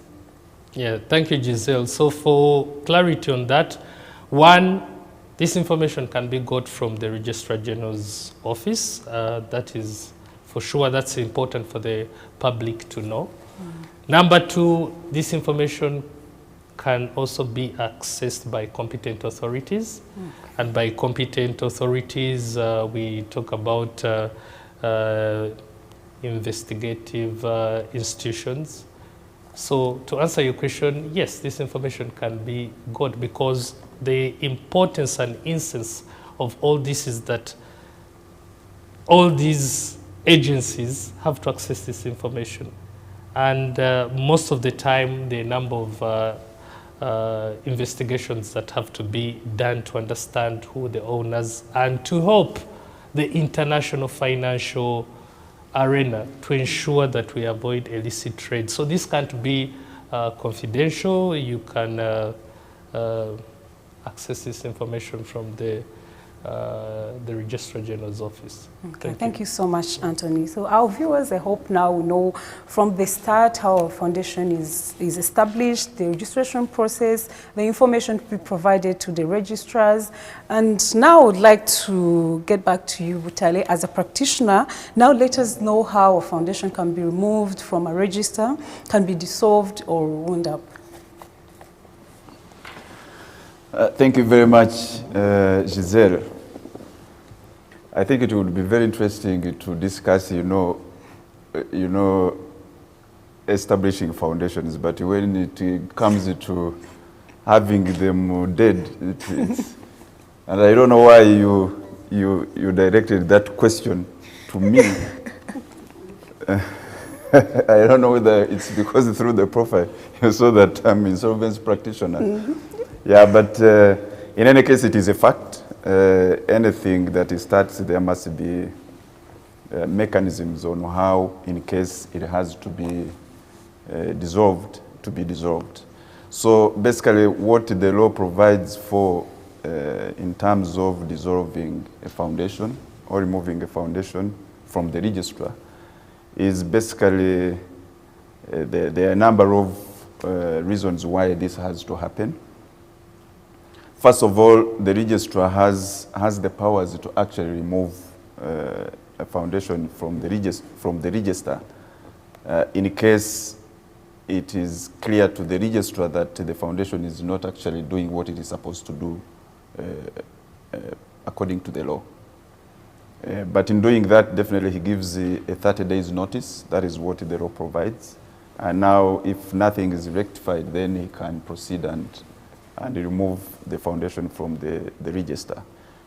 Yeah, thank you, Giselle. So for clarity on that, one, this information can be got from the Registrar General's office. That is for sure, that's important for the public to know. Number two, this information can also be accessed by competent authorities. And by competent authorities, we talk about investigative institutions. So to answer your question, yes, this information can be got, because the importance and essence of all this is that all these agencies have to access this information. And most of the time, the number of investigations that have to be done to understand who the owners, and to help the international financial arena to ensure that we avoid illicit trade. So this can't be confidential. You can access this information from the the Registrar General's office. Okay, thank you so much, Anthony. So our viewers, I hope now know from the start how our foundation is established, the registration process, the information to be provided to the registrars. And now I would like to get back to you, Butale, as a practitioner. Now let us know how a foundation can be removed from a register, can be dissolved or wound up. Thank you very much, Giselle. I think it would be very interesting to discuss, establishing foundations, but when it comes to having them dead, and I don't know why you directed that question to me. I don't know whether it's because through the profile you saw that I'm an insolvency practitioner. Mm-hmm. Yeah, but in any case, it is a fact. Anything that starts, there must be mechanisms on how, in case it has to be dissolved, to be dissolved. So basically what the law provides for in terms of dissolving a foundation or removing a foundation from the registrar is basically, there are a number of reasons why this has to happen. First of all, the registrar has the powers to actually remove a foundation from the register in case it is clear to the registrar that the foundation is not actually doing what it is supposed to do according to the law. But in doing that, definitely he gives a 30 days notice. That is what the law provides. And now, if nothing is rectified, then he can proceed and remove the foundation from the register.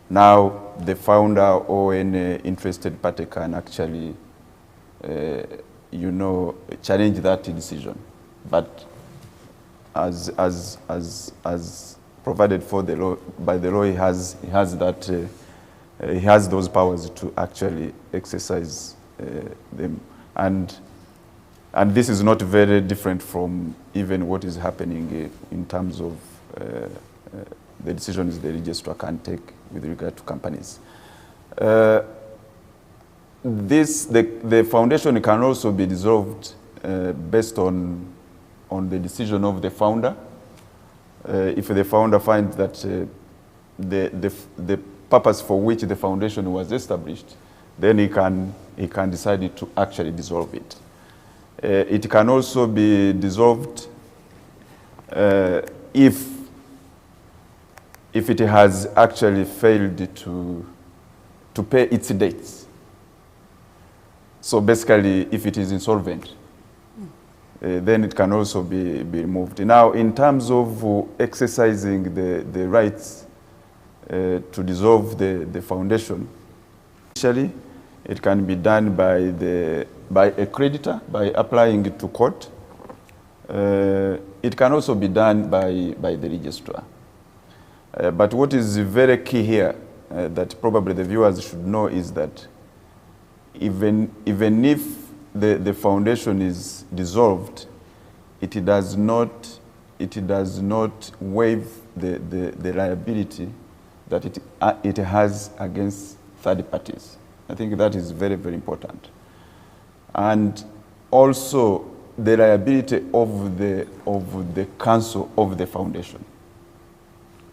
Now, the founder or any interested party can actually, challenge that decision. But as provided for the law, by the law, he has those powers to actually exercise them. And this is not very different from even what is happening in terms of the decisions the registrar can take with regard to companies. The foundation can also be dissolved based on the decision of the founder. If the founder finds that the purpose for which the foundation was established, then he can decide to actually dissolve it. It can also be dissolved if it has actually failed to pay its debts. So basically, if it is insolvent, then it can also be removed. Now, in terms of exercising the rights to dissolve the foundation, initially, it can be done by a creditor, by applying it to court. It can also be done by the registrar. But what is very key here, that probably the viewers should know, is that even if the foundation is dissolved, it does not waive the liability that it has against third parties. I think that is very, very important. And also the liability of the council of the foundation.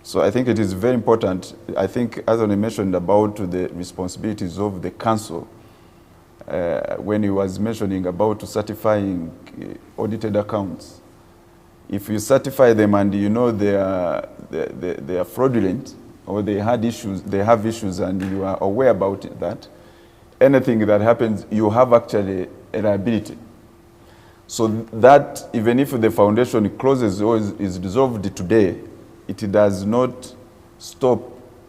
So I think it is very important. I think, as I mentioned about the responsibilities of the council, when he was mentioning about certifying audited accounts, if you certify them and you know they are fraudulent, or they have issues and you are aware about that, anything that happens, you have actually a liability. So that even if the foundation closes or is dissolved today, it does not stop,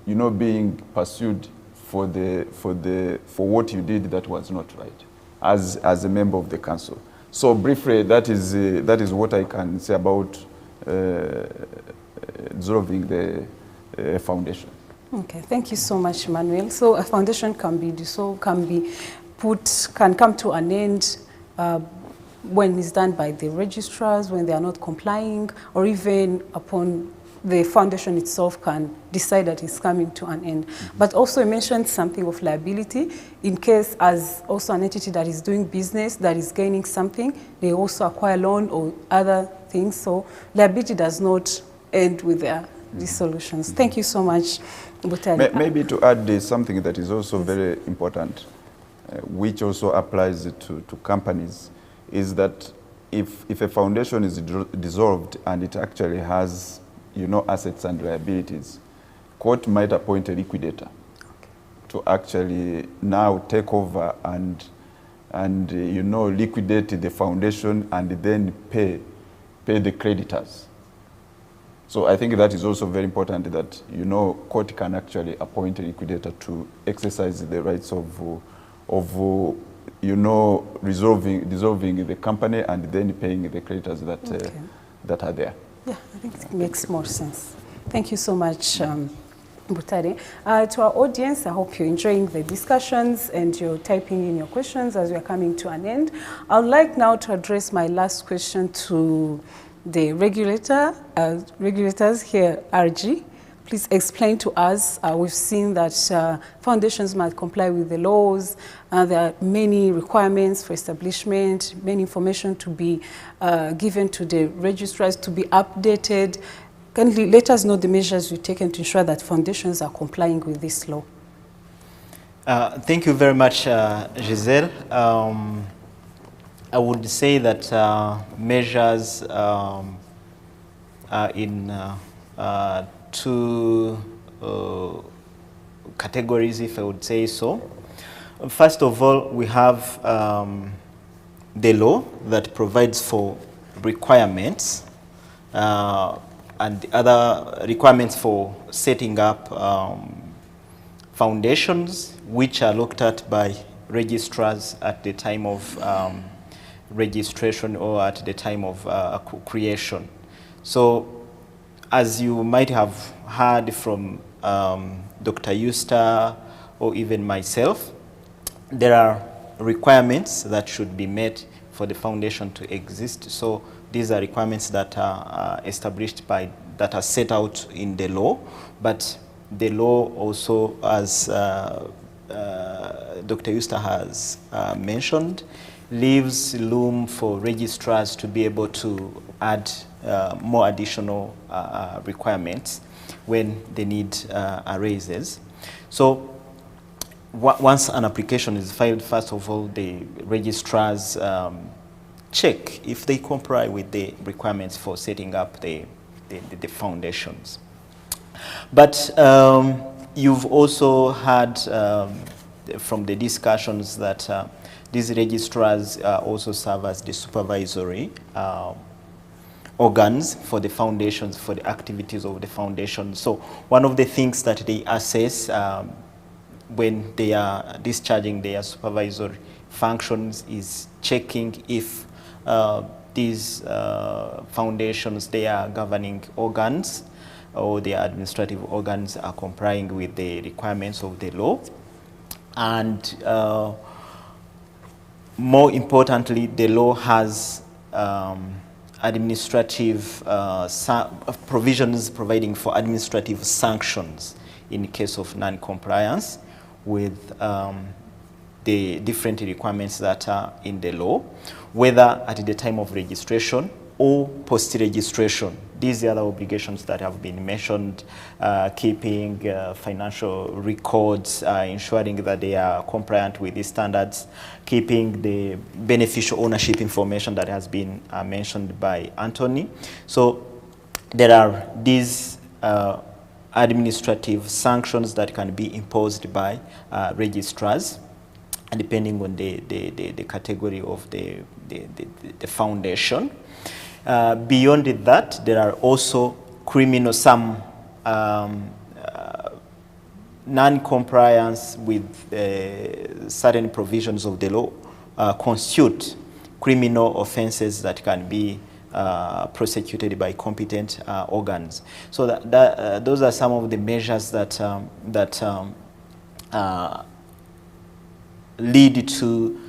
being pursued for what you did that was not right, as a member of the council. So briefly, that is what I can say about dissolving the foundation. Okay, thank you so much, Manuel. So a foundation can be dissolved, can come to an end when it's done by the registrars, when they are not complying, or even upon the foundation itself can decide that it's coming to an end. But also you mentioned something of liability in case as also an entity that is doing business, that is gaining something, they also acquire loan or other things. So liability does not end with their dissolutions. Thank you so much, Butali. Maybe to add something that is also very important, which also applies to companies, is that if a foundation is dissolved and it actually has, assets and liabilities, court might appoint a liquidator to actually now take over and liquidate the foundation and then pay the creditors. So I think that is also very important that, court can actually appoint a liquidator to exercise the rights of dissolving the company and then paying the creditors that are there. Yeah, I think it makes more sense. Thank you so much, Butare. To our audience, I hope you're enjoying the discussions and you're typing in your questions as we're coming to an end. I would like now to address my last question to the regulators here, RG. Please explain to us, we've seen that foundations must comply with the laws. There are many requirements for establishment, many information to be given to the registrars to be updated. Can you let us know the measures you've taken to ensure that foundations are complying with this law? Thank you very much, Giselle. I would say that measures are in two categories, if I would say so. First of all, we have the law that provides for requirements and the other requirements for setting up foundations, which are looked at by registrars at the time of registration or at the time of creation. So, as you might have heard from Dr. Euster or even myself, there are requirements that should be met for the foundation to exist. So these are requirements that are established by, that are set out in the law, but the law also, as Dr. Euster has mentioned, leaves room for registrars to be able to add more additional requirements when the need arises. So once an application is filed, first of all, the registrars check if they comply with the requirements for setting up the foundations. But you've also heard from the discussions that these registrars also serve as the supervisory organs for the foundations, for the activities of the foundation. So one of the things that they assess when they are discharging their supervisory functions is checking if these foundations, their governing organs or their administrative organs are complying with the requirements of the law. And more importantly, the law has administrative provisions providing for administrative sanctions in case of non-compliance with the different requirements that are in the law, whether at the time of registration or post-registration. These are the obligations that have been mentioned, keeping financial records, ensuring that they are compliant with the standards, keeping the beneficial ownership information that has been mentioned by Anthony. So there are these administrative sanctions that can be imposed by registrars, and depending on the category of the foundation. Beyond that, there are also some non-compliance with certain provisions of the law constitute criminal offenses that can be prosecuted by competent organs. So those are some of the measures that lead to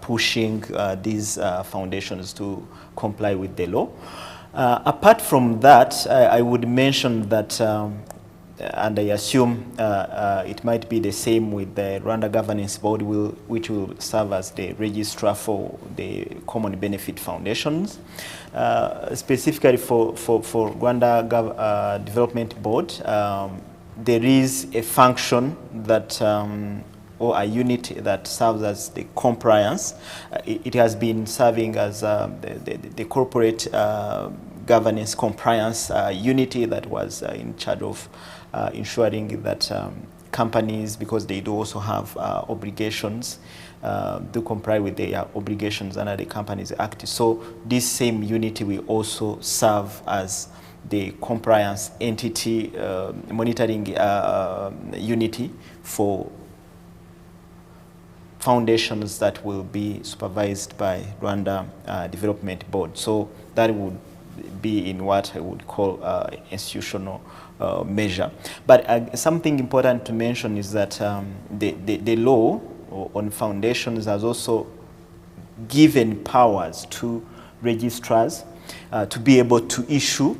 pushing these foundations to comply with the law. Apart from that, I would mention that, and I assume it might be the same with the Rwanda Governance Board, which will serve as the registrar for the Common Benefit Foundations. Specifically for Rwanda Development Board, there is a function that or a unit that serves as the compliance. It has been serving as the corporate governance compliance unity that was in charge of ensuring that companies, because they do also have obligations, do comply with their obligations under the Companies Act. So this same unity will also serve as the compliance entity, monitoring unity for foundations that will be supervised by Rwanda Development Board. So that would be in what I would call institutional measure. But something important to mention is that the law on foundations has also given powers to registrars to be able to issue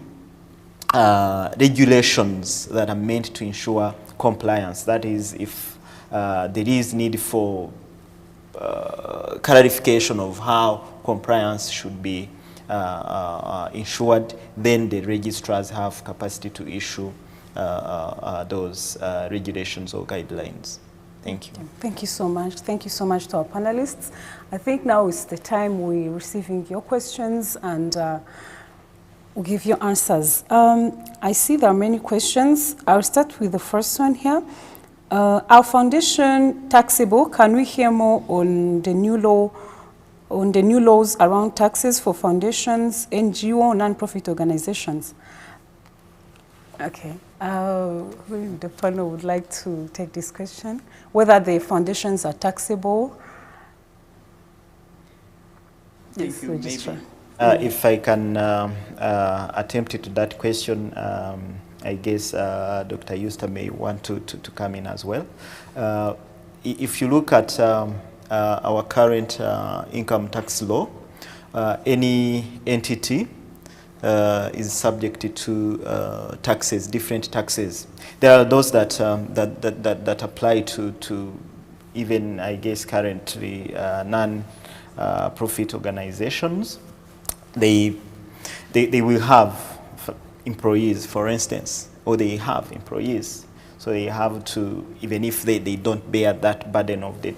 regulations that are meant to ensure compliance. That is, if there is need for clarification of how compliance should be ensured, then the registrars have capacity to issue those regulations or guidelines. Thank you. Thank you so much. Thank you so much to our panelists. I think now is the time we're receiving your questions and we'll give you answers. I see there are many questions. I'll start with the first one here. Our foundation taxable? Can we hear more on the new law, on the new laws around taxes for foundations, NGO, non-profit organizations? Okay. Who the panel would like to take this question? Whether the foundations are taxable? Yes, registrar. If I can attempt to that question, I guess Dr. Euster may want to come in as well. If you look at our current income tax law, any entity is subject to taxes, different taxes. There are those that that apply to even, I guess, currently non-profit organizations. They will have employees, for instance, or they have employees. So they have to, even if they don't bear that burden of the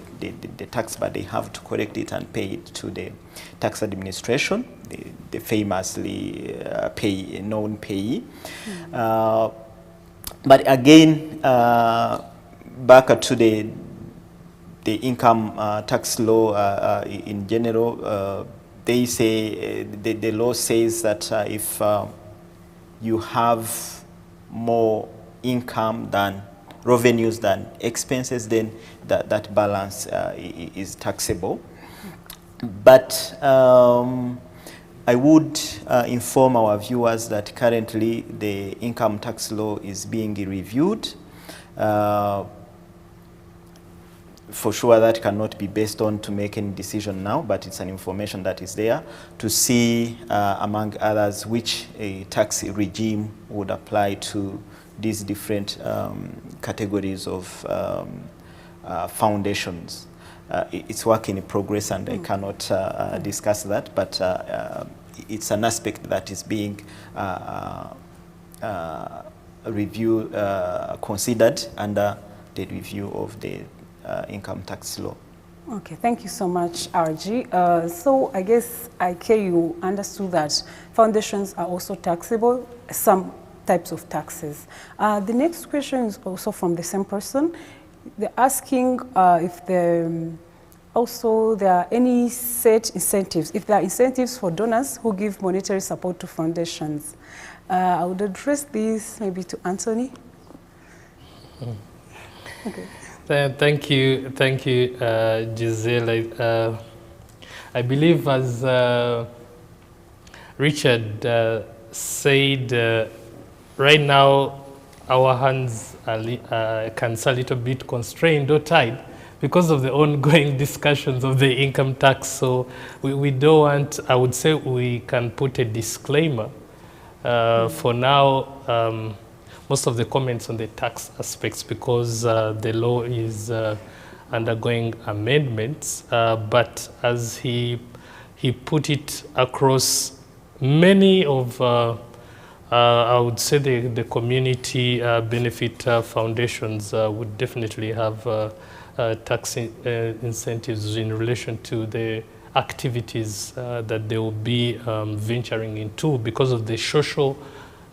tax, but they have to collect it and pay it to the tax administration, the famously known payee. But again, back to the income tax law in general, they say, the law says that if you have more income than revenues than expenses, then that balance is taxable. But I would inform our viewers that currently the income tax law is being reviewed. For sure, that cannot be based on to make any decision now, but it's an information that is there to see, among others, which a tax regime would apply to these different categories of foundations. It's work in progress, and I cannot discuss that, but it's an aspect that is being reviewed, considered under the review of the income tax law. Okay, thank you so much, RG. So I guess you understood that foundations are also taxable, some types of taxes. The next question is also from the same person. They're asking if there are any set incentives, if there are incentives for donors who give monetary support to foundations. I would address this maybe to Anthony. Okay. Thank you, Giselle. I believe, as Richard said, right now our hands can a little bit constrained or tied because of the ongoing discussions of the income tax. So we don't want, I would say we can put a disclaimer For now, most of the comments on the tax aspects, because the law is undergoing amendments, but as he put it across many of, I would say the community benefit foundations would definitely have tax incentives in relation to the activities that they will be venturing into because of the social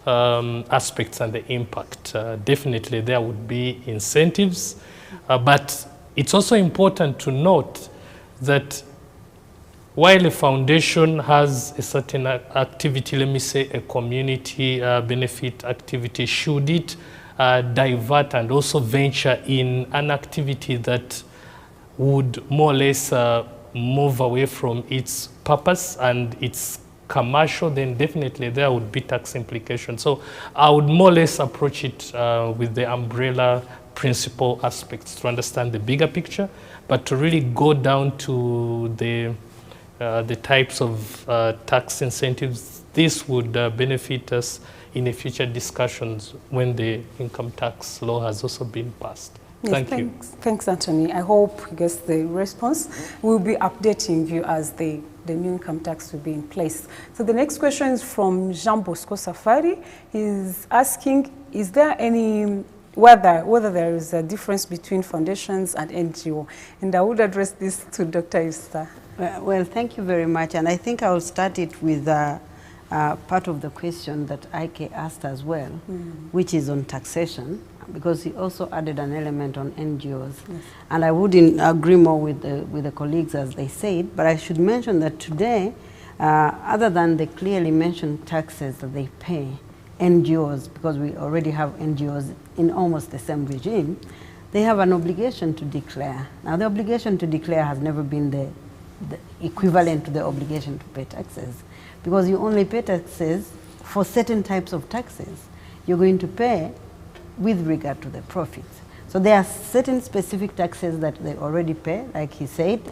aspects and the impact. Definitely there would be incentives, but it's also important to note that while a foundation has a certain activity, let me say a community benefit activity, should it divert and also venture in an activity that would more or less move away from its purpose and its commercial, then definitely there would be tax implications. So I would more or less approach it with the umbrella principle aspects to understand the bigger picture, but to really go down to the types of tax incentives, this would benefit us in the future discussions when the income tax law has also been passed. Yes, Thank you. Thanks, Anthony. I hope you get the response. We'll be updating you as the new income tax will be in place. So the next question is from Jean Bosco Safari. He's asking, is there any, whether there is a difference between foundations and NGO? And I would address this to Dr. Eusta. Well, thank you very much. And I think I will start it with part of the question that Ike asked as well, which is on taxation, because he also added an element on NGOs. Yes. And I wouldn't agree more with the colleagues as they said, but I should mention that today, other than the clearly mentioned taxes that they pay, NGOs, because we already have NGOs in almost the same regime, they have an obligation to declare. Now, the obligation to declare has never been the equivalent to the obligation to pay taxes, because you only pay taxes for certain types of taxes. You're going to pay with regard to the profits. So there are certain specific taxes that they already pay, like he said,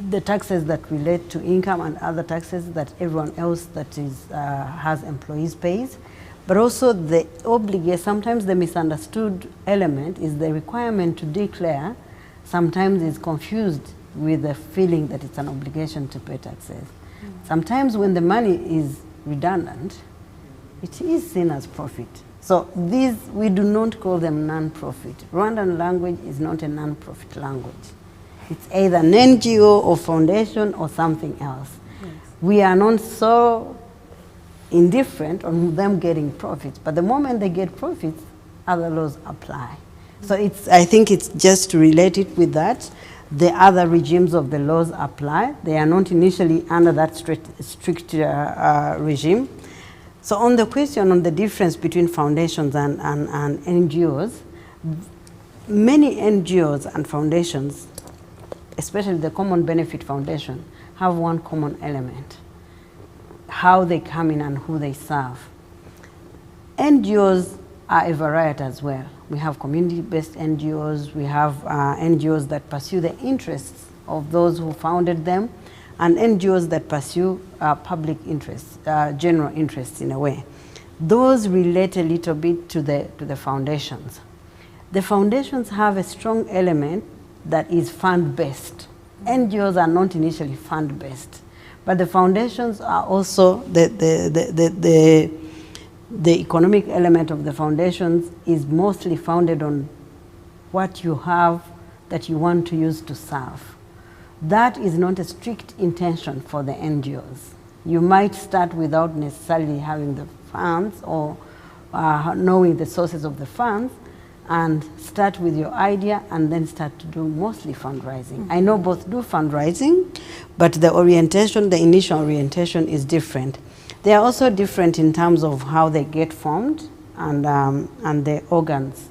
the taxes that relate to income and other taxes that everyone else that is has employees pays. But also the obligation, sometimes the misunderstood element is the requirement to declare sometimes is confused with the feeling that it's an obligation to pay taxes. Sometimes when the money is redundant, it is seen as profit. So these, we do not call them non-profit. Rwandan language is not a non-profit language. It's either an NGO or foundation or something else. Yes. We are not so indifferent on them getting profits, but the moment they get profits, other laws apply. So it's, I think it's just to relate it with that. The other regimes of the laws apply. They are not initially under that strict regime. So on the question on the difference between foundations and NGOs, many NGOs and foundations, especially the Common Benefit Foundation, have one common element: how they come in and who they serve. NGOs are a variety as well. We have community-based NGOs, we have NGOs that pursue the interests of those who founded them, and NGOs that pursue public interests, general interests in a way. Those relate a little bit to the foundations. The foundations have a strong element that is fund-based. NGOs are not initially fund-based, but the foundations are also the economic element of the foundations is mostly founded on what you have that you want to use to serve. That is not a strict intention for the NGOs. You might start without necessarily having the funds or knowing the sources of the funds, and start with your idea and then start to do mostly fundraising. I know both do fundraising, but the orientation, the initial orientation is different. They are also different in terms of how they get formed and the organs.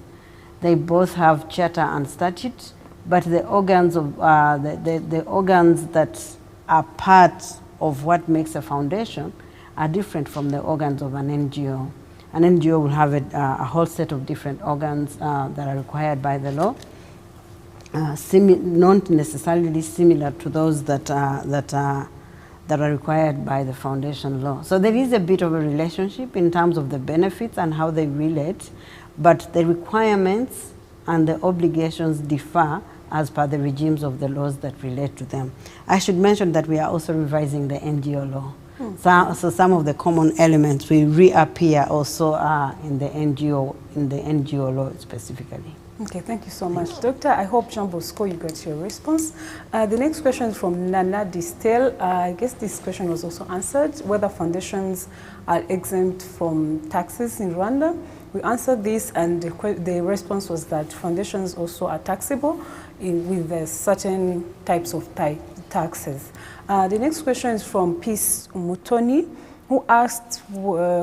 They both have charter and statute, but the organs of the organs that are part of what makes a foundation are different from the organs of an NGO. An NGO will have a whole set of different organs that are required by the law, not necessarily similar to those that that are required by the foundation law. So there is a bit of a relationship in terms of the benefits and how they relate, but the requirements and the obligations differ as per the regimes of the laws that relate to them. I should mention that we are also revising the NGO law. So some of the common elements will reappear also in the NGO law specifically. Okay, thank you so much, Doctor. I hope, Jean Bosco, you got your response. The next question is from Nana Distel. I guess this question was also answered, whether foundations are exempt from taxes in Rwanda. We answered this, and the response was that foundations also are taxable with certain types of taxes. The next question is from Peace Mutoni, who asked,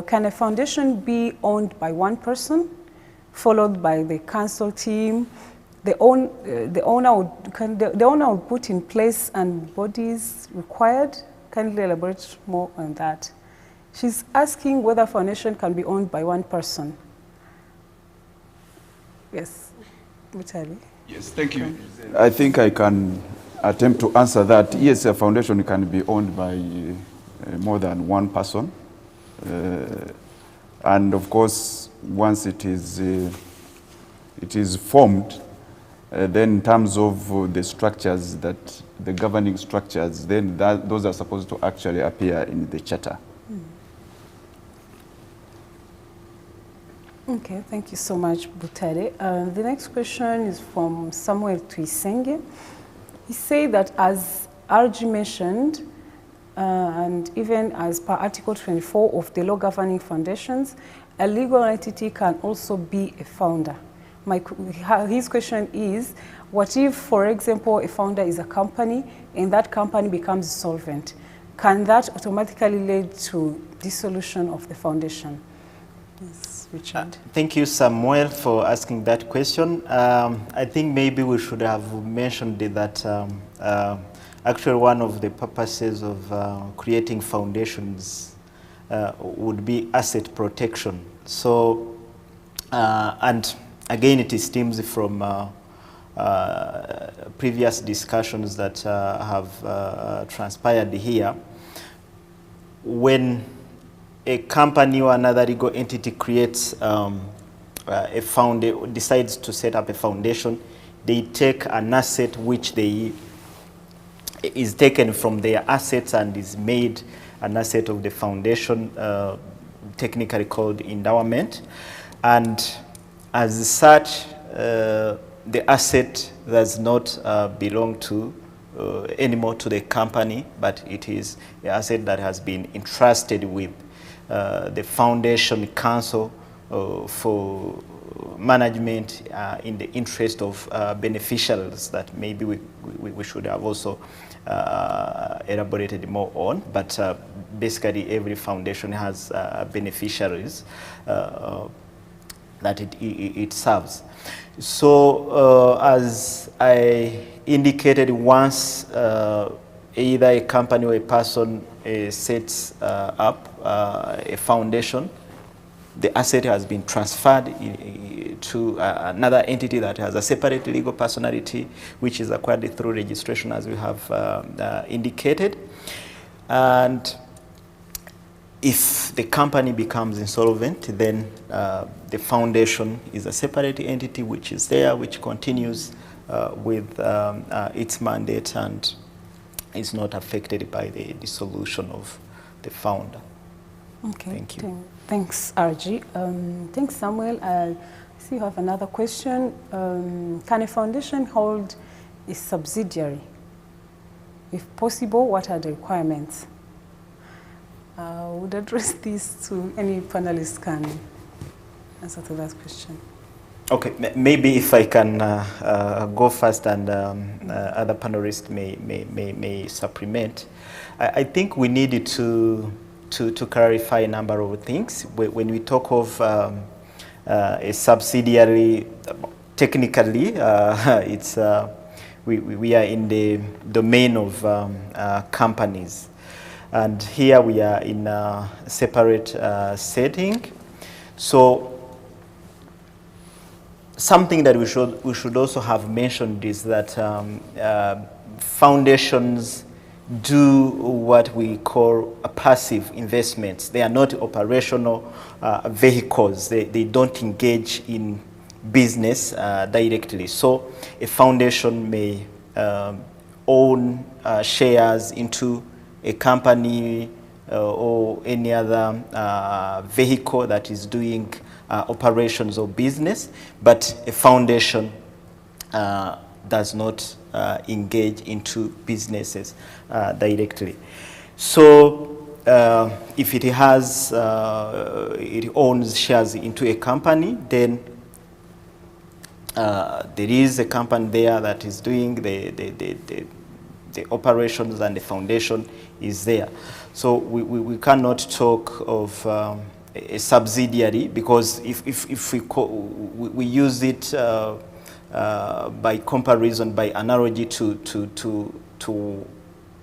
can a foundation be owned by one person, followed by the council team? The owner would put in place and bodies required. Kindly elaborate more on that. She's asking whether a foundation can be owned by one person. Yes, Mutali. Yes, thank you. I think I can attempt to answer that. Yes, a foundation can be owned by more than one person. And of course, once it is formed, then in terms of the structures, the governing structures, then those are supposed to actually appear in the charter. Okay, thank you so much, Butare. The next question is from Samuel Tuisenge. He said that, as RG mentioned, and even as per Article 24 of the law governing foundations, a legal entity can also be a founder. His question is, what if, for example, a founder is a company and that company becomes solvent? Can that automatically lead to dissolution of the foundation? Yes, Richard. Thank you, Samuel, for asking that question. I think maybe we should have mentioned that actually one of the purposes of creating foundations would be asset protection. So, and again, it stems from previous discussions that have transpired here. When a company or another legal entity creates decides to set up a foundation, they take an asset which is taken from their assets and is made an asset of the foundation, technically called endowment. And as such, the asset does not belong to anymore to the company, but it is the asset that has been entrusted with the foundation council for management in the interest of beneficiaries that maybe we should have also elaborated more on. But basically every foundation has beneficiaries that it serves. So as I indicated, once either a company or a person sets up a foundation, the asset has been transferred to another entity that has a separate legal personality, which is acquired through registration, as we have indicated. And if the company becomes insolvent, then the foundation is a separate entity which is there, which continues with its mandate and is not affected by the dissolution of the founder. Okay. Thank you. Thanks, RG. Thanks, Samuel. I see you have another question. Can a foundation hold a subsidiary? If possible, what are the requirements? I would address this to any panelist can answer to that question. Okay, maybe if I can go first and other panelists may supplement. I think we needed to clarify a number of things. When we talk of a subsidiary, technically, it's we are in the domain of companies, and here we are in a separate setting. So something that we should also have mentioned is that foundations do what we call a passive investments. They are not operational vehicles. They don't engage in business directly. So a foundation may own shares into a company or any other vehicle that is doing operations or business, but a foundation does not engage into businesses directly. So if it has, it owns shares into a company, then there is a company there that is doing the operations, and the foundation is there. So we cannot talk of a subsidiary, because if we use it by comparison, by analogy to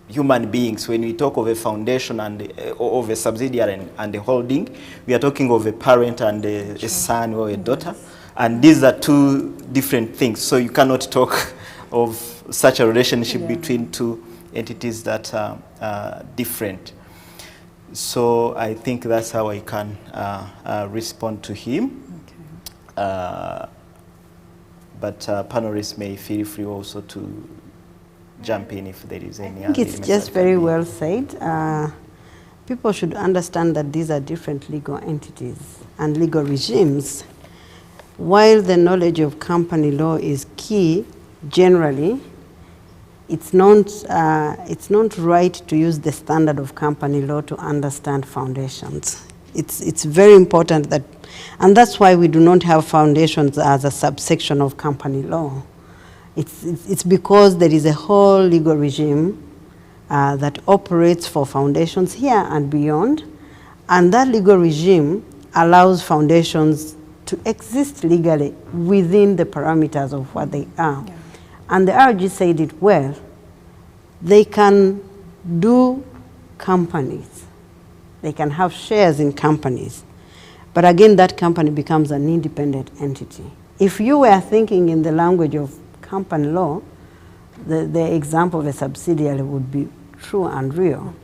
human beings. When we talk of a foundation and of a subsidiary and a holding, we are talking of a parent and a son or a daughter, and these are two different things. So you cannot talk of such a relationship between two entities that are different. So I think that's how I can respond to him. Okay. But panelists may feel free also to jump in if there is any. I think it's just very well said. People should understand that these are different legal entities and legal regimes. While the knowledge of company law is key, generally, it's not right to use the standard of company law to understand foundations. It's very important that, and that's why we do not have foundations as a subsection of company law. It's because there is a whole legal regime that operates for foundations here and beyond, and that legal regime allows foundations to exist legally within the parameters of what they are. Yeah. And the RG said it well. They can do companies. They can have shares in companies. But again, that company becomes an independent entity. If you were thinking in the language of company law, the example of a subsidiary would be true and real.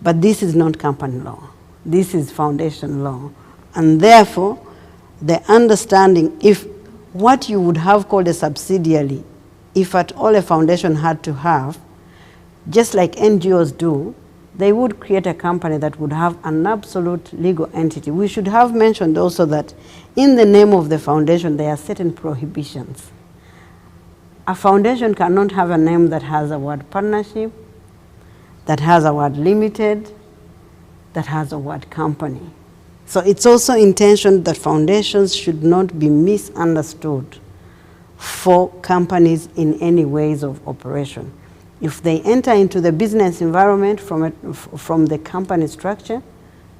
But this is not company law. This is foundation law. And therefore, the understanding, if what you would have called a subsidiary, if at all a foundation had to have, just like NGOs do, they would create a company that would have an absolute legal entity. We should have mentioned also that in the name of the foundation, there are certain prohibitions. A foundation cannot have a name that has a word partnership, that has a word limited, that has a word company. So it's also intention that foundations should not be misunderstood for companies in any ways of operation. If they enter into the business environment from the company structure,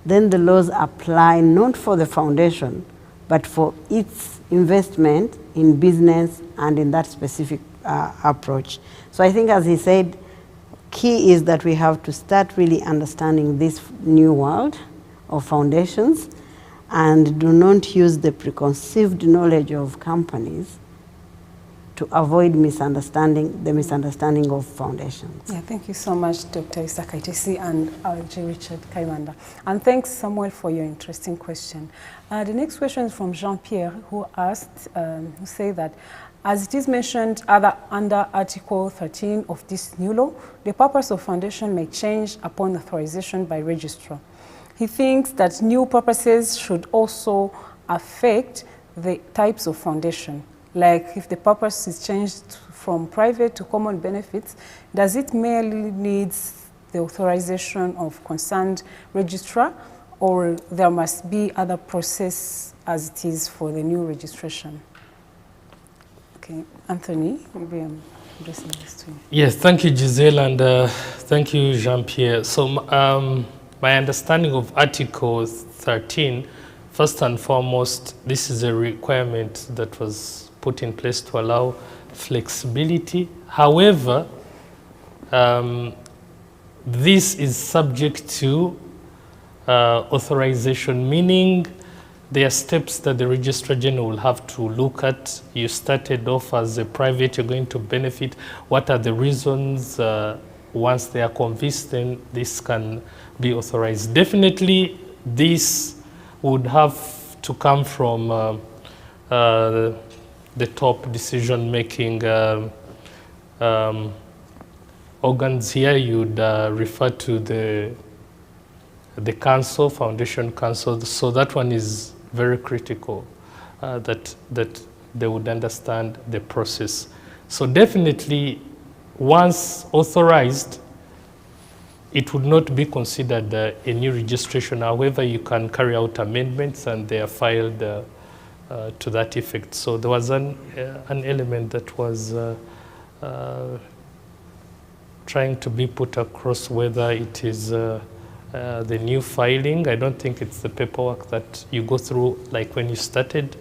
then the laws apply not for the foundation, but for its investment in business and in that specific approach. So I think, as he said, key is that we have to start really understanding this new world of foundations and do not use the preconceived knowledge of companies to avoid the misunderstanding of foundations. Yeah, thank you so much, Dr. Isaka Itesi and RJ Richard Kaimanda. And thanks, Samuel, for your interesting question. The next question is from Jean-Pierre, who asked, who said that, as it is mentioned under Article 13 of this new law, the purpose of foundation may change upon authorization by registrar. He thinks that new purposes should also affect the types of foundation. Like if the purpose is changed from private to common benefits, does it merely need the authorization of concerned registrar, or there must be other process as it is for the new registration? Okay, Anthony, maybe I'm addressing this to you. Yes, thank you, Giselle, and thank you, Jean-Pierre. So my understanding of Article 13, first and foremost, this is a requirement that was put in place to allow flexibility. However, this is subject to authorization, meaning there are steps that the Registrar General will have to look at. You started off as a private, you're going to benefit. What are the reasons once they are convinced, then this can be authorized. Definitely, this would have to come from the top decision-making organs here. You'd refer to the council, foundation council. So that one is very critical, that they would understand the process. So definitely, once authorized, it would not be considered a new registration. However, you can carry out amendments and they are filed to that effect. So there was an element that was trying to be put across, whether it is the new filing. I don't think it's the paperwork that you go through like when you started.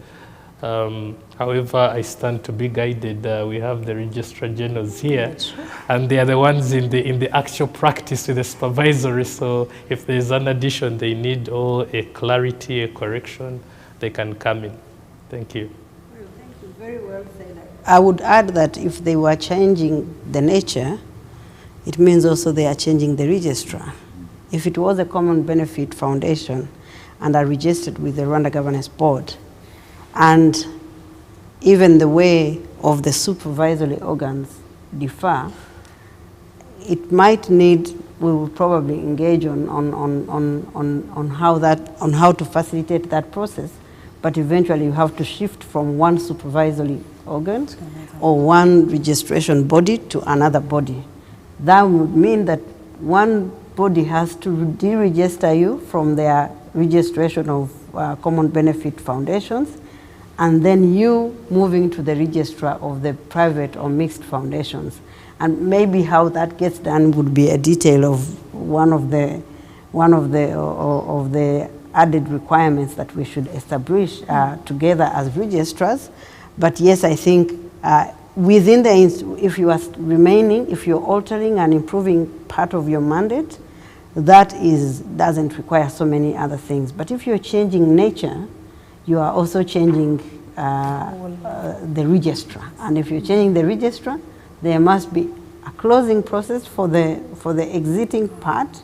However, I stand to be guided. We have the Registrar Generals here, and they are the ones in the actual practice with the supervisory. So if there is an addition they need, or a clarity, a correction, they can come in. Thank you. Well, thank you. Very well said. I would add that if they were changing the nature, it means also they are changing the registrar. If it was a common benefit foundation and are registered with the Rwanda Governance Board, and even the way of the supervisory organs differ, it might need, we will probably engage on how to facilitate that process, but eventually you have to shift from one supervisory organ or one registration body to another body. That would mean that one body has to deregister you from their registration of common benefit foundations, and then you moving to the registrar of the private or mixed foundations. And maybe how that gets done would be a detail of one of the added requirements that we should establish together as registrars. But yes, I think within if you are remaining, if you're altering and improving part of your mandate, that doesn't require so many other things. But if you're changing nature, you are also changing the registrar. And if you're changing the registrar, there must be a closing process for the exiting part,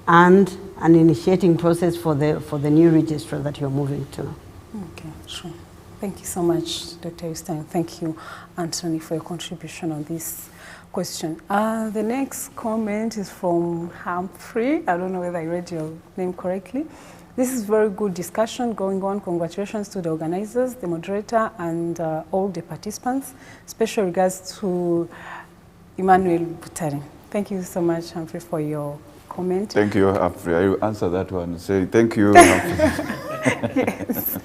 and an initiating process for the new registrar that you're moving to. Okay, sure. Thank you so much, Dr. Eustein. Thank you, Anthony, for your contribution on this question. The next comment is from Humphrey. I don't know whether I read your name correctly. This is very good discussion going on. Congratulations to the organizers, the moderator, and all the participants. Special regards to Emmanuel Butari. Thank you so much, Humphrey, for your comment. Thank you, Humphrey. I will answer that one. Say thank you, Humphrey. Yes.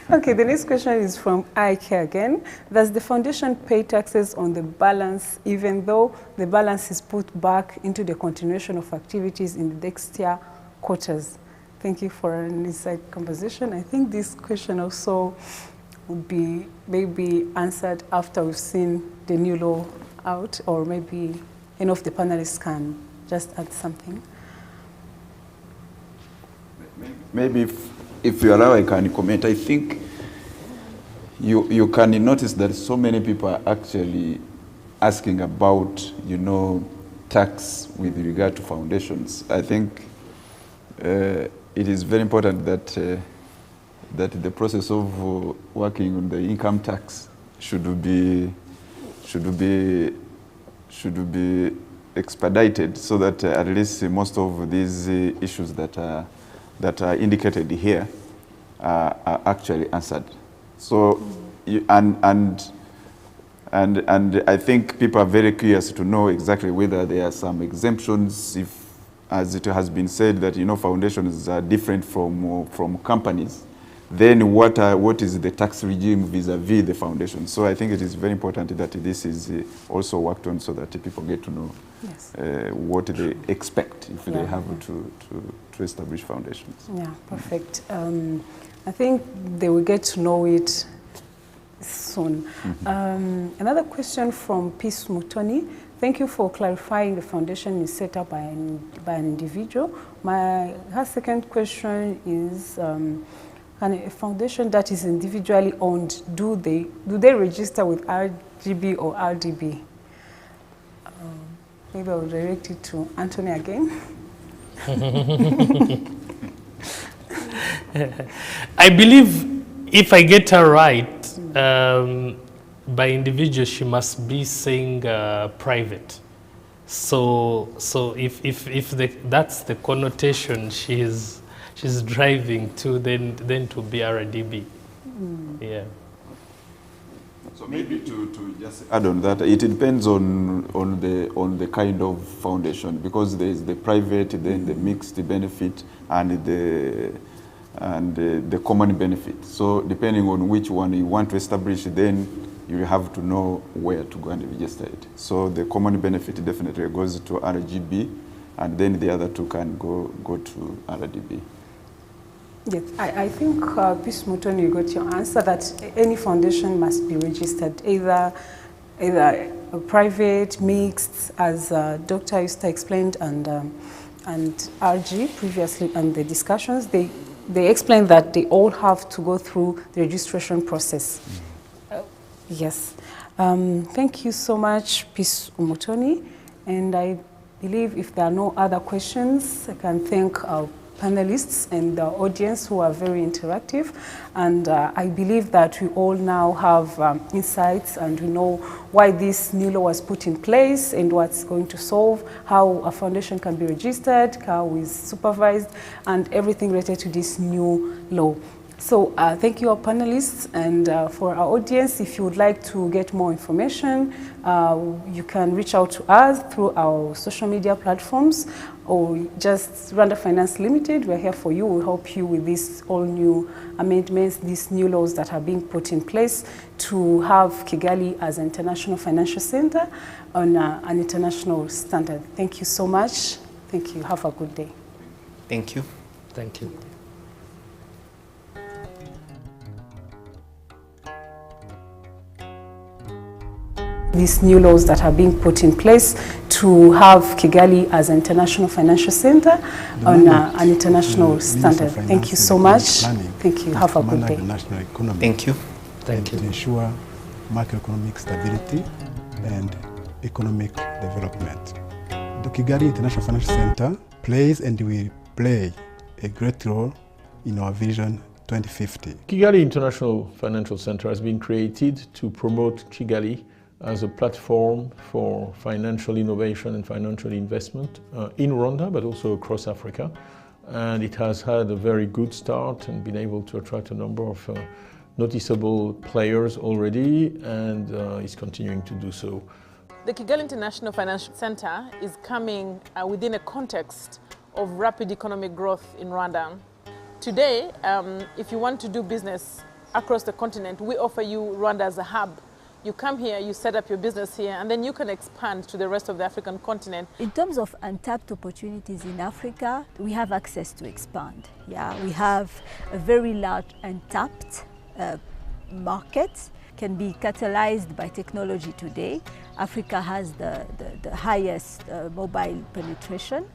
Okay, the next question is from Ike again. Does the foundation pay taxes on the balance, even though the balance is put back into the continuation of activities in the next year quarters? Thank you for an inside conversation. I think this question also would be maybe answered after we've seen the new law out, or maybe any of the panelists can just add something. Maybe if you allow, I can comment. I think you can notice that so many people are actually asking about, tax with regard to foundations. I think it is very important that the process of working on the income tax should be expedited, so that at least most of these issues that are indicated here are actually answered. So, and I think people are very curious to know exactly whether there are some exemptions. If, as it has been said, that foundations are different from companies, then what is the tax regime vis-a-vis the foundation? So I think it is very important that this is also worked on, so that people get to know what they expect if they have to establish foundations. Yeah, perfect. I think they will get to know it soon. Another question from Peace Mutoni. Thank you for clarifying the foundation is set up by an individual. Her second question is, can a foundation that is individually owned, do they register with RGB or RDB? maybe I'll direct it to Anthony again. I believe if I get her right, by individual she must be saying private. So if that's the connotation she's driving to, then to be RDB. Yeah. So maybe to just add on that, it depends on the kind of foundation, because there is the private, then the mixed benefit, and the common benefit. So depending on which one you want to establish, then you have to know where to go and register it. So the common benefit definitely goes to RGB, and then the other two can go to RDB. Yes, I think, Ms. Mutoni, you got your answer, that any foundation must be registered, either a private, mixed, as Dr. Yusta explained, and RG previously, and the discussions, they explained that they all have to go through the registration process. Yes. Thank you so much, Ms. Mutoni. And I believe if there are no other questions, I can thank our panelists and the audience who are very interactive. And I believe that we all now have insights, and we know why this new law was put in place and what's going to solve, how a foundation can be registered, how it's supervised, and everything related to this new law. So thank you, our panelists, and for our audience, if you would like to get more information, you can reach out to us through our social media platforms, or just Rwanda Finance Limited. We're here for you. We'll help you with these all new amendments, these new laws that are being put in place to have Kigali as an international financial center on an international standard. Thank you so much. Thank you. Have a good day. Thank you. Thank you. These new laws that are being put in place to have Kigali as an international financial center on an international standard. Thank you so much. Thank you. Have a good day. Thank you. Thank you. To ensure macroeconomic stability and economic development. The Kigali International Financial Center plays and will play a great role in our Vision 2050. Kigali International Financial Center has been created to promote Kigali as a platform for financial innovation and financial investment in Rwanda, but also across Africa. And it has had a very good start and been able to attract a number of noticeable players already, and is continuing to do so. The Kigali International Financial Center is coming within a context of rapid economic growth in Rwanda. Today, if you want to do business across the continent, we offer you Rwanda as a hub. You come here, you set up your business here, and then you can expand to the rest of the African continent. In terms of untapped opportunities in Africa, we have access to expand. Yeah, we have a very large untapped market, can be catalyzed by technology today. Africa has the highest mobile penetration.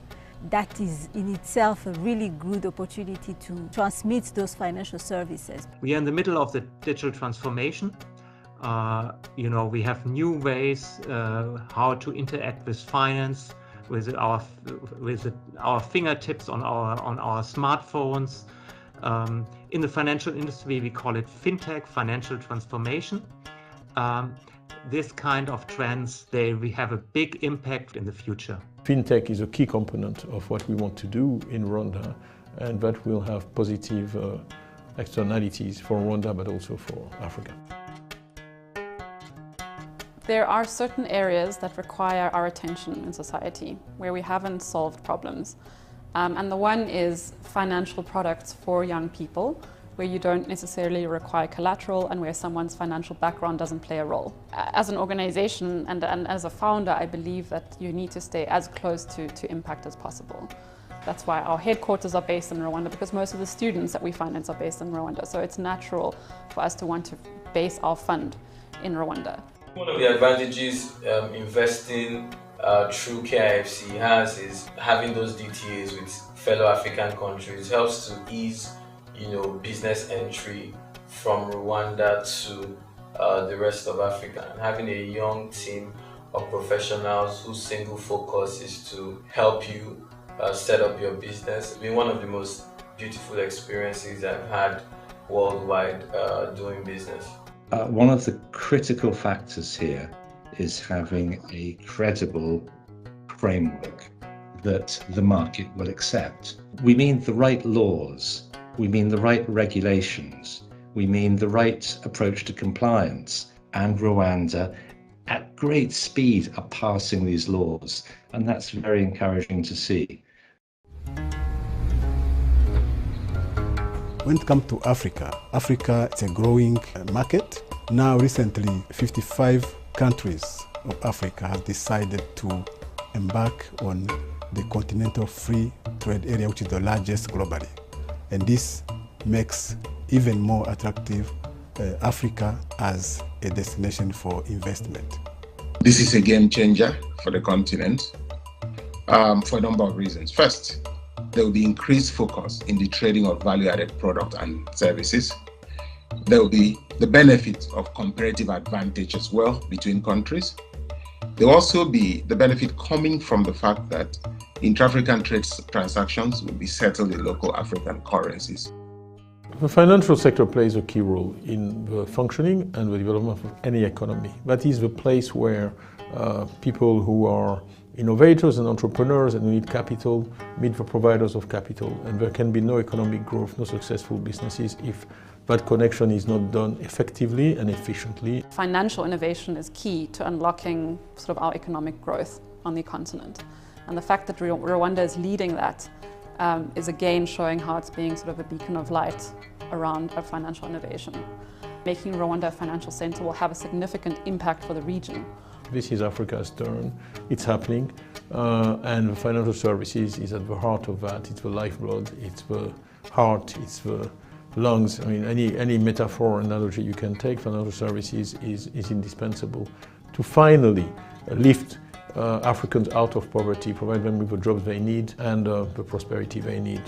That is in itself a really good opportunity to transmit those financial services. We are in the middle of the digital transformation. We have new ways how to interact with finance, with our fingertips on our smartphones. In the financial industry, we call it fintech, financial transformation. This kind of trends, we have a big impact in the future. Fintech is a key component of what we want to do in Rwanda, and that will have positive externalities for Rwanda, but also for Africa. There are certain areas that require our attention in society where we haven't solved problems. And the one is financial products for young people, where you don't necessarily require collateral and where someone's financial background doesn't play a role. As an organization and as a founder, I believe that you need to stay as close to impact as possible. That's why our headquarters are based in Rwanda, because most of the students that we finance are based in Rwanda. So it's natural for us to want to base our fund in Rwanda. One of the advantages investing through KIFC has is having those DTAs with fellow African countries helps to ease, business entry from Rwanda to the rest of Africa. And having a young team of professionals whose single focus is to help you set up your business. It's been one of the most beautiful experiences I've had worldwide doing business. One of the critical factors here is having a credible framework that the market will accept. We mean the right laws, we mean the right regulations, we mean the right approach to compliance, and Rwanda at great speed are passing these laws, and that's very encouraging to see. When it comes to Africa is a growing market. Now recently 55 countries of Africa have decided to embark on the continental free trade area, which is the largest globally. And this makes even more attractive Africa as a destination for investment. This is a game changer for the continent for a number of reasons. First, there will be increased focus in the trading of value-added products and services. There will be the benefit of comparative advantage as well between countries. There will also be the benefit coming from the fact that intra-African trade transactions will be settled in local African currencies. The financial sector plays a key role in the functioning and the development of any economy. That is the place where people who are innovators and entrepreneurs and who need capital meet the providers of capital. And there can be no economic growth, no successful businesses if that connection is not done effectively and efficiently. Financial innovation is key to unlocking sort of our economic growth on the continent. And the fact that Rwanda is leading that is again showing how it's being sort of a beacon of light around financial innovation. Making Rwanda a financial center will have a significant impact for the region. This is Africa's turn, it's happening, and financial services is at the heart of that. It's the lifeblood, it's the heart, it's the lungs. I mean, any metaphor, analogy you can take, financial services is indispensable to finally lift Africans out of poverty, provide them with the jobs they need and the prosperity they need.